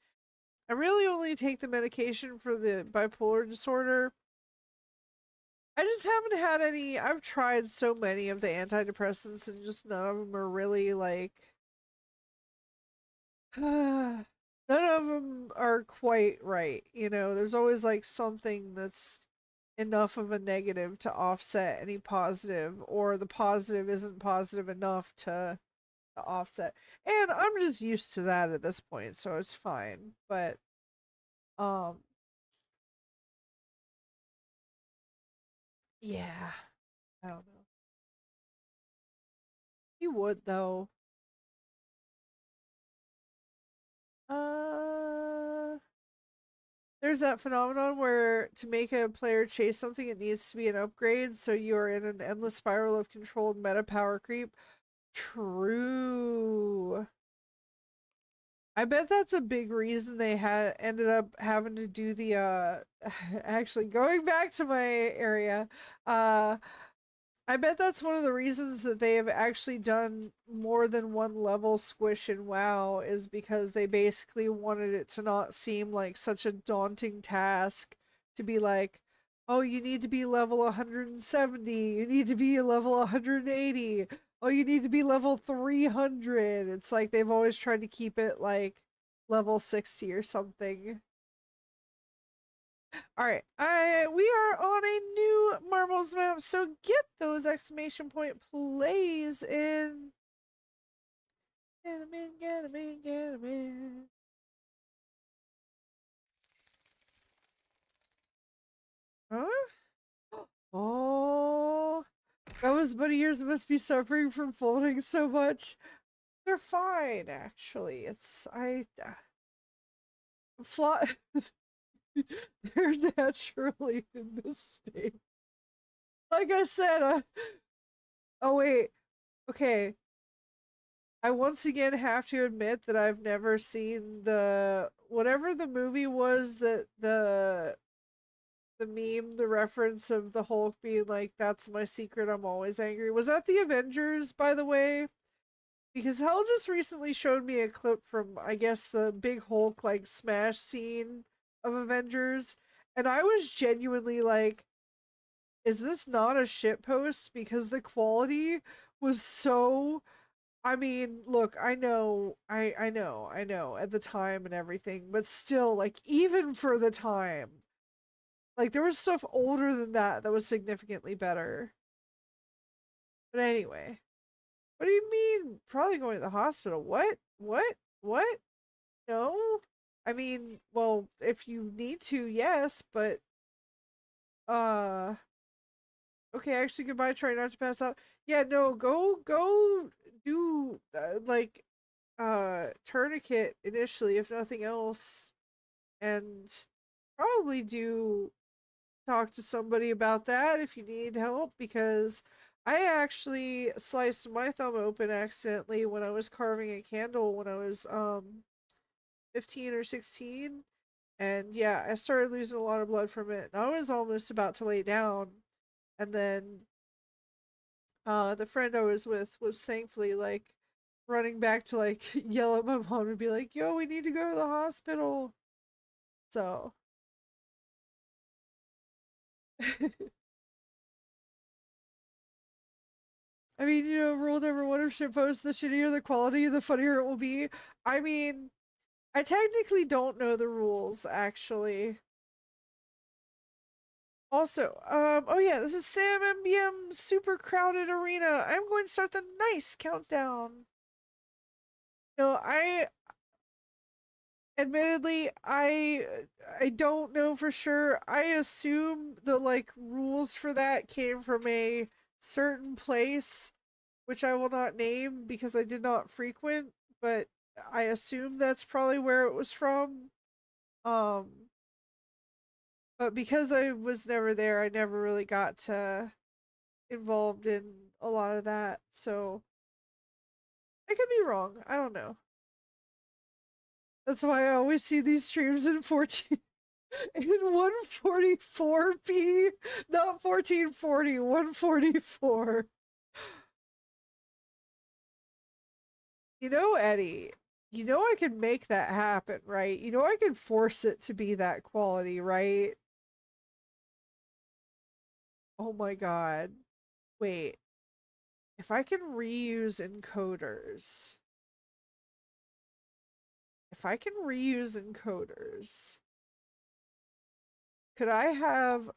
I really only take the medication for the bipolar disorder. I just haven't had any. I've tried so many of the antidepressants and just none of them are really like none of them are quite right. There's always like something that's enough of a negative to offset any positive, or the positive isn't positive enough to offset. And I'm just used to that at this point, so it's fine. But um yeah, I don't know. You would though. Uh there's that phenomenon where to make a player chase something, it needs to be an upgrade, so you are in an endless spiral of controlled meta power creep. True. I bet that's a big reason they had ended up having to do the actually going back to my area. uh I bet that's one of the reasons that they have actually done more than one level squish in WoW, is because they basically wanted it to not seem like such a daunting task to be like, oh, you need to be level 170, you need to be level 180, oh, you need to be level 300. It's like they've always tried to keep it like level 60 or something. All right, we are on a new marbles map, so get those exclamation point plays in. Get 'em in, get 'em in, get 'em in. Huh? Oh, that was buddy years must be suffering from folding so much. They're fine, actually. It's I fly. They're naturally in this state. Like I said, oh wait, okay. I once again have to admit that I've never seen the whatever the movie was that the meme, the reference of the Hulk being like, "That's my secret. I'm always angry." Was that the Avengers, by the way? Because Hell just recently showed me a clip from, I guess, the big Hulk like smash scene of Avengers, and I was genuinely like, "Is this not a shit post?" Because the quality was so. I mean, look, I know at the time and everything, but still, like, even for the time, like, there was stuff older than that that was significantly better. But anyway, what do you mean? Probably going to the hospital? What? What? What? No? I mean, well, if you need to, yes, but, uh, okay, actually, goodbye, try not to pass out. Yeah, no, go do, like, tourniquet initially, if nothing else, and probably do talk to somebody about that if you need help, because I actually sliced my thumb open accidentally when I was carving a candle when I was 15 or 16, and yeah, I started losing a lot of blood from it, and I was almost about to lay down, and then the friend I was with was thankfully like running back to like yell at my mom and be like, "Yo, we need to go to the hospital." So, I mean, rule number one of shitpost: the shittier the quality, the funnier it will be. I mean, I technically don't know the rules actually. Also, oh yeah, this is Sam MBM Super Crowded Arena. I'm going to start the nice countdown. No, admittedly, I don't know for sure. I assume the like rules for that came from a certain place, which I will not name because I did not frequent, but I assume that's probably where it was from. Um, but because I was never there, I never really got to involved in a lot of that. So I could be wrong. I don't know. That's why I always see these streams in 14 in 144p, not 1440, 144. Eddie, I can make that happen, right? I can force it to be that quality, right? Oh my god. Wait, if I can reuse encoders, if I can reuse encoders, could I have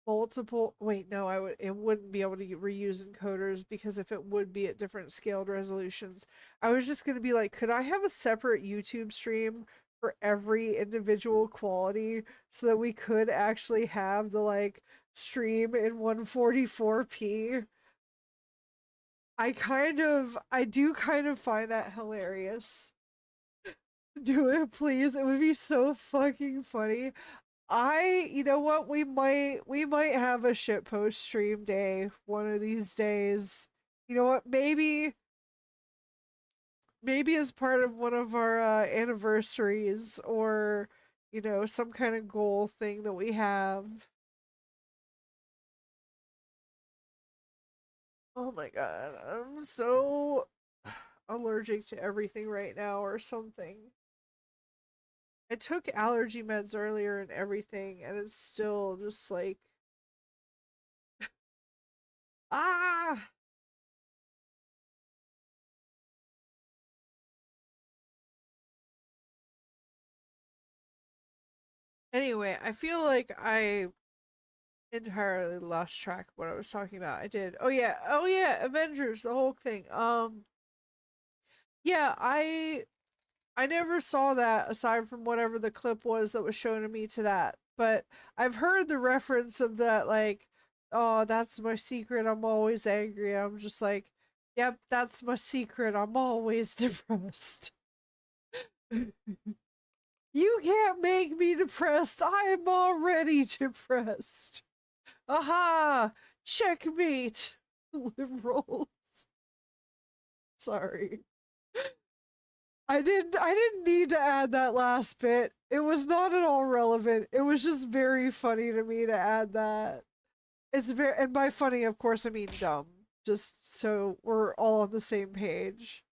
multiple wait, no, it wouldn't be able to reuse encoders because if it would be at different scaled resolutions. I was just gonna be like, could I have a separate YouTube stream for every individual quality so that we could actually have the like stream in 144p? I do kind of find that hilarious. Do it, please. It would be so fucking funny. You know what? We might have a shitpost stream day one of these days. You know what? Maybe as part of one of our anniversaries, or some kind of goal thing that we have. Oh my god, I'm so allergic to everything right now or something. I took allergy meds earlier and everything, and it's still just like, ah. Anyway, I feel like I entirely lost track of what I was talking about. I did. Oh yeah, Avengers, the whole thing. Yeah, I never saw that aside from whatever the clip was that was shown to me to that. But I've heard the reference of that, like, oh, that's my secret. I'm always angry. I'm just like, yep, that's my secret. I'm always depressed. You can't make me depressed. I'm already depressed. Aha! Checkmate, liberals. Sorry. I didn't need to add that last bit. It was not at all relevant. It was just very funny to me to add that. It's very, and by funny, of course, I mean dumb. Just so we're all on the same page.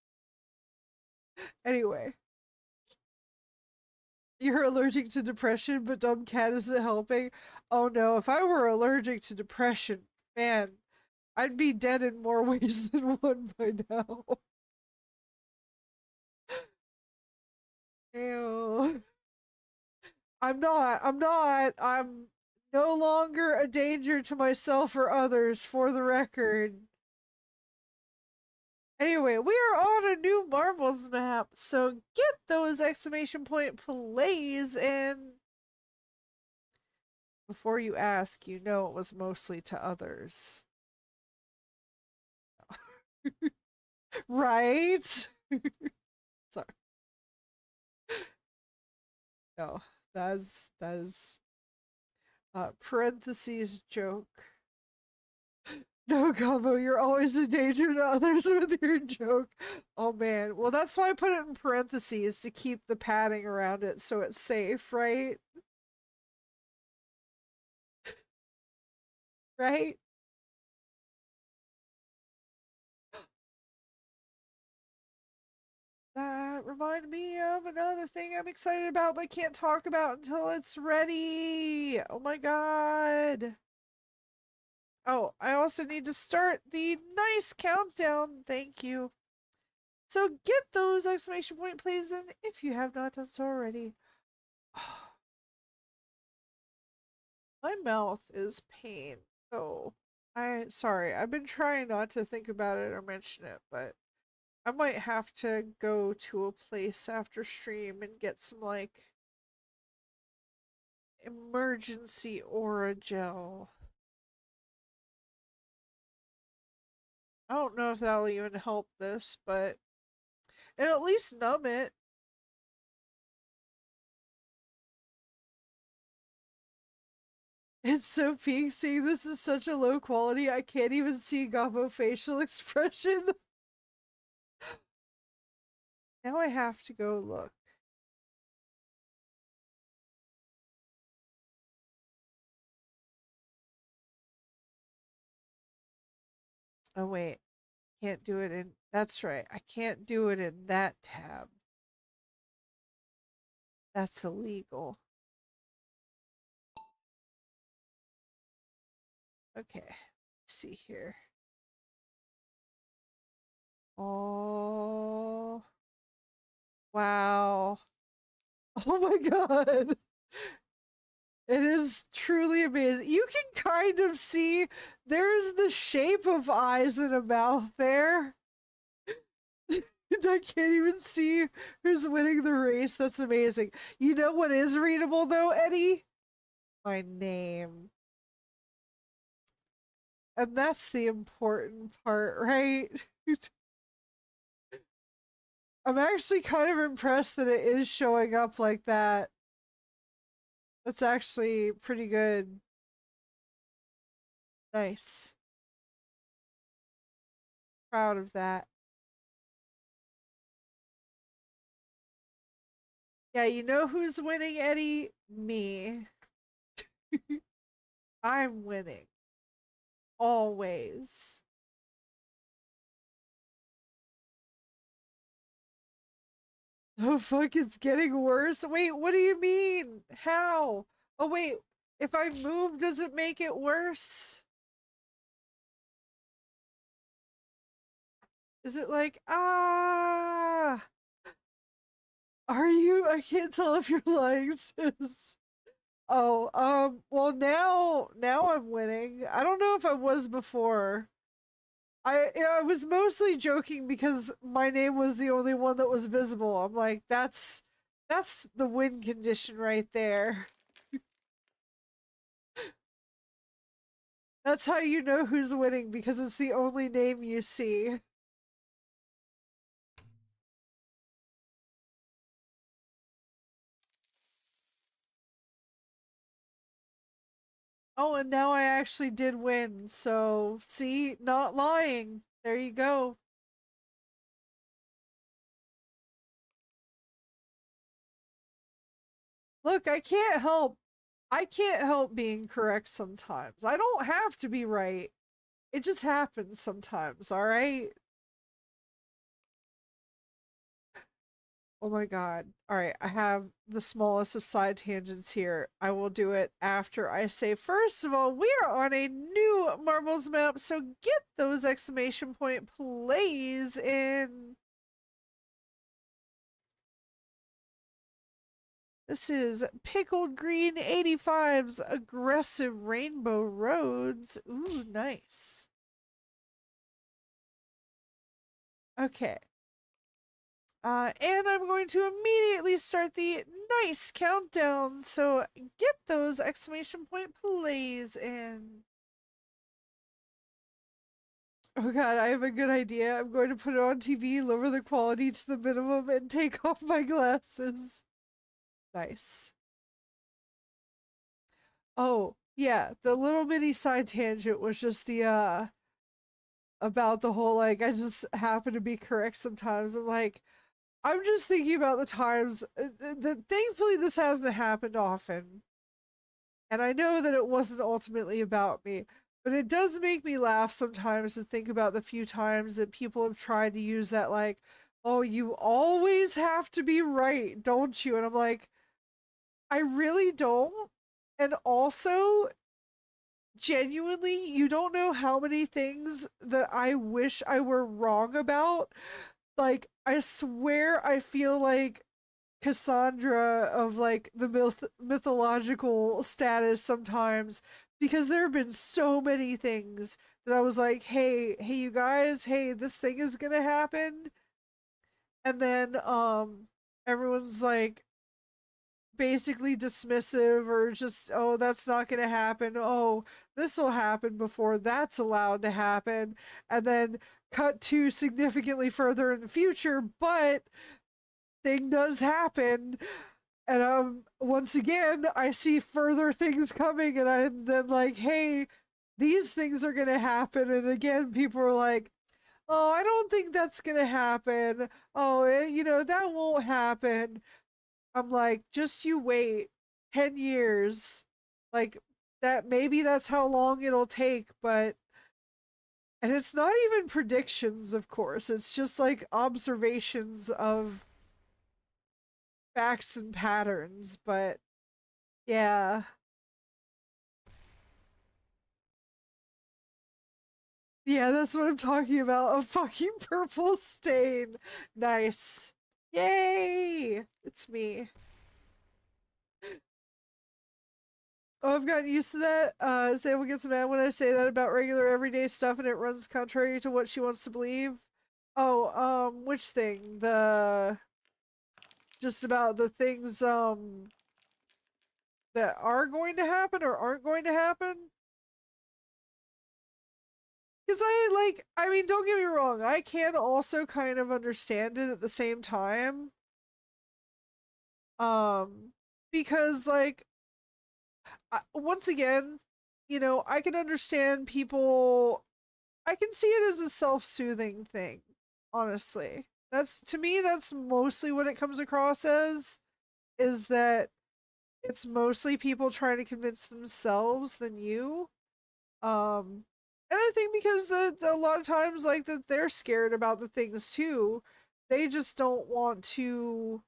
Anyway, you're allergic to depression, but dumb cat isn't helping. Oh no, if I were allergic to depression, man, I'd be dead in more ways than one by now. Ew. I'm no longer a danger to myself or others, for the record. Anyway, we are on a new Marvels map, so get those exclamation point plays. And before you ask, you know it was mostly to others. Right? Sorry. No, that is parentheses joke. No, Gobo, you're always a danger to others with your joke. Oh man. Well, that's why I put it in parentheses to keep the padding around it so it's safe, right? Right? That reminded me of another thing I'm excited about but can't talk about until it's ready. Oh my god. Oh, I also need to start the nice countdown. Thank you. So get those exclamation point please in if you have not done so already. My mouth is pain. So sorry, I've been trying not to think about it or mention it, but I might have to go to a place after stream and get some like emergency aura gel. I don't know if that'll even help this, but it'll at least numb it. It's so peak. Seeing this is such a low quality, I can't even see Gobbo facial expression. Now I have to go look. Oh wait, can't do it in. That's right. I can't do it in that tab. That's illegal. Okay. Let's see here. Oh, wow. Oh my god. It is truly amazing. You can kind of see there's the shape of eyes and a mouth there. I can't even see who's winning the race. That's amazing. You know what is readable though, Eddie? My name. And that's the important part, right? I'm actually kind of impressed that it is showing up like that. That's actually pretty good. Nice. Proud of that. Yeah, you know who's winning, Eddie? Me. I'm winning. Always. Oh fuck, it's getting worse. Wait, what do you mean? How? Oh wait, if I move, does it make it worse? Is it like, ah? Are you? I can't tell if you're lying, sis. Oh, well now I'm winning. I don't know if I was before. I was mostly joking because my name was the only one that was visible. I'm like, that's the win condition right there. That's how you know who's winning because it's the only name you see. Oh, and now I actually did win. So, see, not lying. There you go. Look, I can't help being correct sometimes. I don't have to be right. It just happens sometimes, all right? Oh my god. All right, I have the smallest of side tangents here. I will do it after I say, first of all, we are on a new marbles map, so get those exclamation point plays in. This is Pickled Green 85's Aggressive Rainbow Roads. Ooh, nice. Okay. And I'm going to immediately start the nice countdown. So get those exclamation point plays in. Oh god, I have a good idea. I'm going to put it on TV, lower the quality to the minimum, and take off my glasses. Nice. Oh, yeah, the little mini side tangent was just the about the whole like I just happen to be correct sometimes. I'm like, I'm just thinking about the times that thankfully this hasn't happened often. And I know that it wasn't ultimately about me, but it does make me laugh sometimes to think about the few times that people have tried to use that, like, oh, you always have to be right, don't you? And I'm like, I really don't. And also, genuinely, you don't know how many things that I wish I were wrong about. Like, I swear I feel like Cassandra of like the mythological status sometimes because there have been so many things that I was like, hey, you guys, hey, this thing is gonna happen. And then everyone's like basically dismissive or just, oh, that's not gonna happen. Oh, this will happen before that's allowed to happen. And then cut to significantly further in the future, but thing does happen. And once again, I see further things coming, and I'm then like, hey, these things are gonna happen. And again, people are like, oh, I don't think that's gonna happen. Oh, that won't happen. I'm like, just you wait 10 years. Like, that maybe that's how long it'll take, but and it's not even predictions, of course. It's just like observations of facts and patterns, but yeah. Yeah, that's what I'm talking about. A fucking purple stain. Nice. Yay! It's me. Oh, I've gotten used to that. Sam gets mad when I say that about regular everyday stuff and it runs contrary to what she wants to believe. Oh, which thing? The just about the things that are going to happen or aren't going to happen? Because I mean, don't get me wrong, I can also kind of understand it at the same time. Um, because once again, I can understand people. I can see it as a self-soothing thing, honestly. That's to me, that's mostly what it comes across as, is that it's mostly people trying to convince themselves than you. Um, and I think because a lot of times like that they're scared about the things too. They just don't want to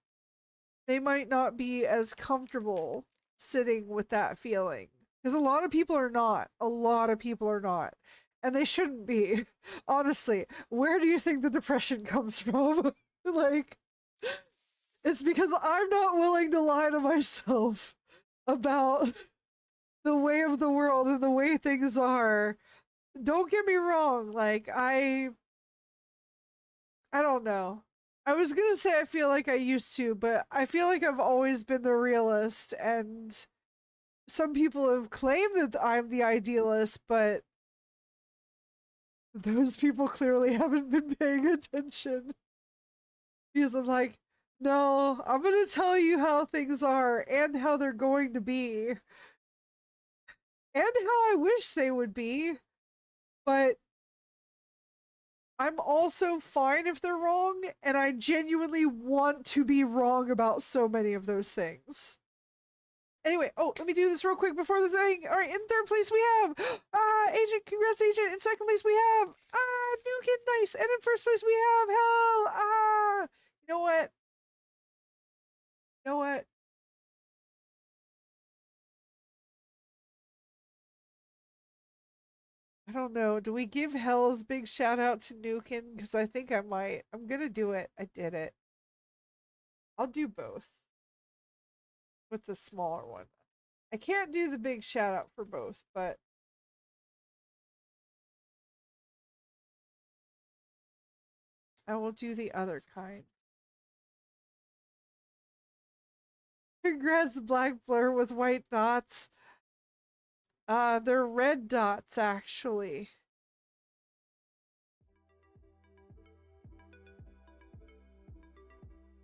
they might not be as comfortable sitting with that feeling. Because a lot of people are not. A lot of people are not. And they shouldn't be. Honestly, where do you think the depression comes from? Like, it's because I'm not willing to lie to myself. about the way of the world and the way things are. Don't get me wrong, like I don't know. I was gonna say I feel like I used to, but I feel like I've always been the realist, and some people have claimed that I'm the idealist, but those people clearly haven't been paying attention. Because I'm like, no, I'm gonna tell you how things are and how they're going to be, and how I wish they would be, but I'm also fine if they're wrong, and I genuinely want to be wrong about so many of those things. Anyway, oh, let me do this real quick before the thing. All right, in third place we have Agent. Congrats, Agent. In second place we have Nukin. Nice. And in first place we have Hell. You know what? You know what? I don't know. Do we give Hell's big shout out to Nukin? Because I think I might. I'm gonna do it. I did it. I'll do both with the smaller one. I can't do the big shout out for both, but I will do the other kind. Congrats, Black Blur with white dots. They're red dots, actually.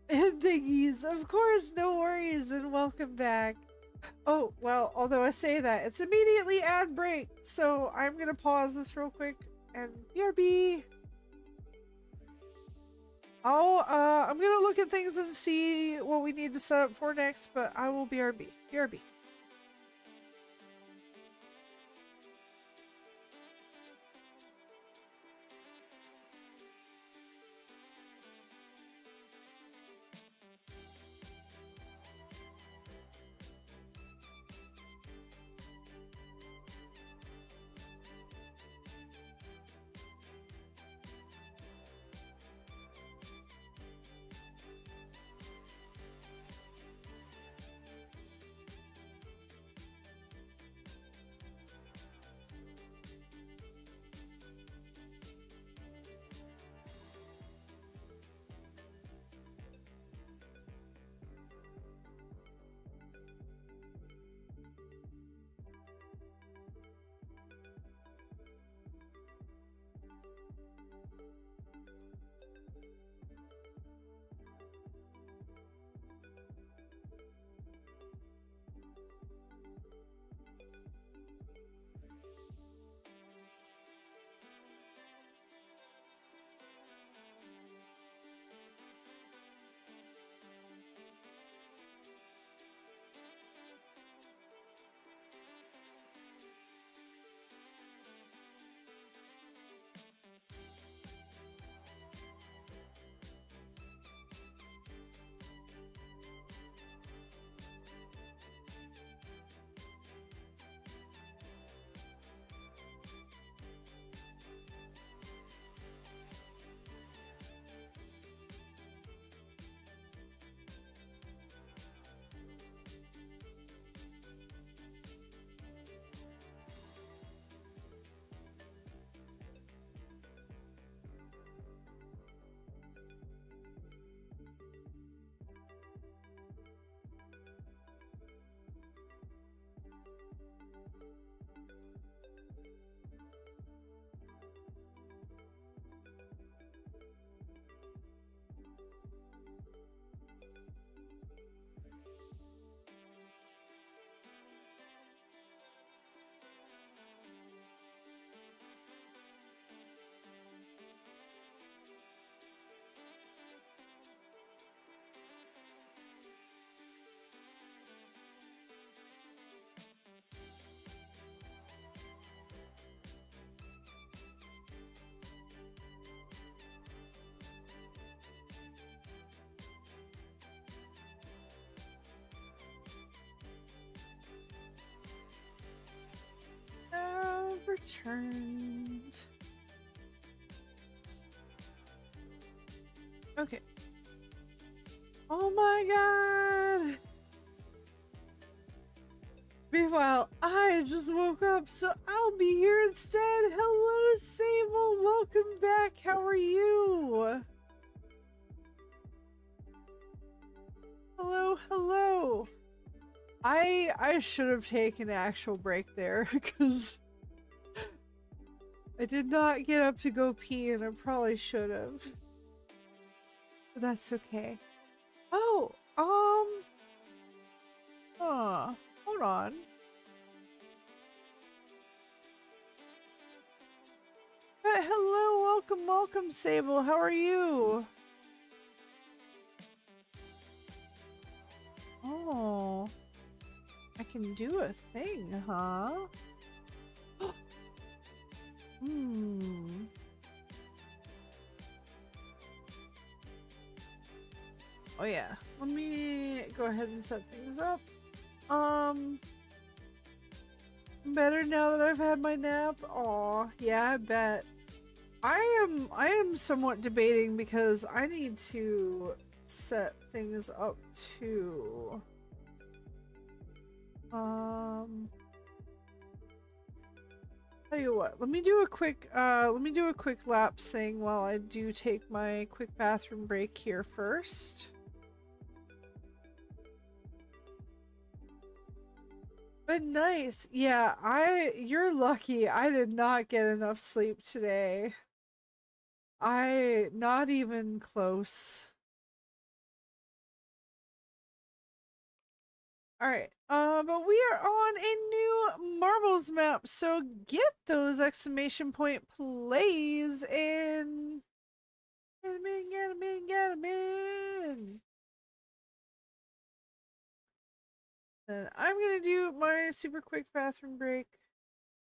Thingies. Of course, no worries, and welcome back. Oh, well, although I say that, it's immediately ad break, so I'm gonna pause this real quick, and BRB. I'm gonna look at things and see what we need to set up for next, but I will BRB. BRB. Returned. Okay. Oh my god! Meanwhile, I just woke up, so I'll be here instead. Hello, Sable. Welcome back. How are you? Hello, hello. I should have taken an actual break there because I did not get up to go pee and I probably should have. But that's okay. Oh, hold on. But hello, welcome, welcome, Sable. How are you? Oh, I can do a thing, huh? Hmm. Oh yeah. Let me go ahead and set things up. Better now that I've had my nap. Aw, yeah, I bet. I am somewhat debating because I need to set things up too. Tell you what, let me do a quick lapse thing while I do take my quick bathroom break here first. But nice. Yeah, you're lucky. I did not get enough sleep today. Not even close. Alright, but we are on a new marbles map, so get those exclamation point plays and get 'em in, get 'em in, get 'em in. Then I'm gonna do my super quick bathroom break.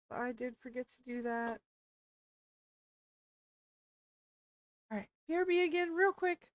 I did forget to do that. Alright, BRB again real quick.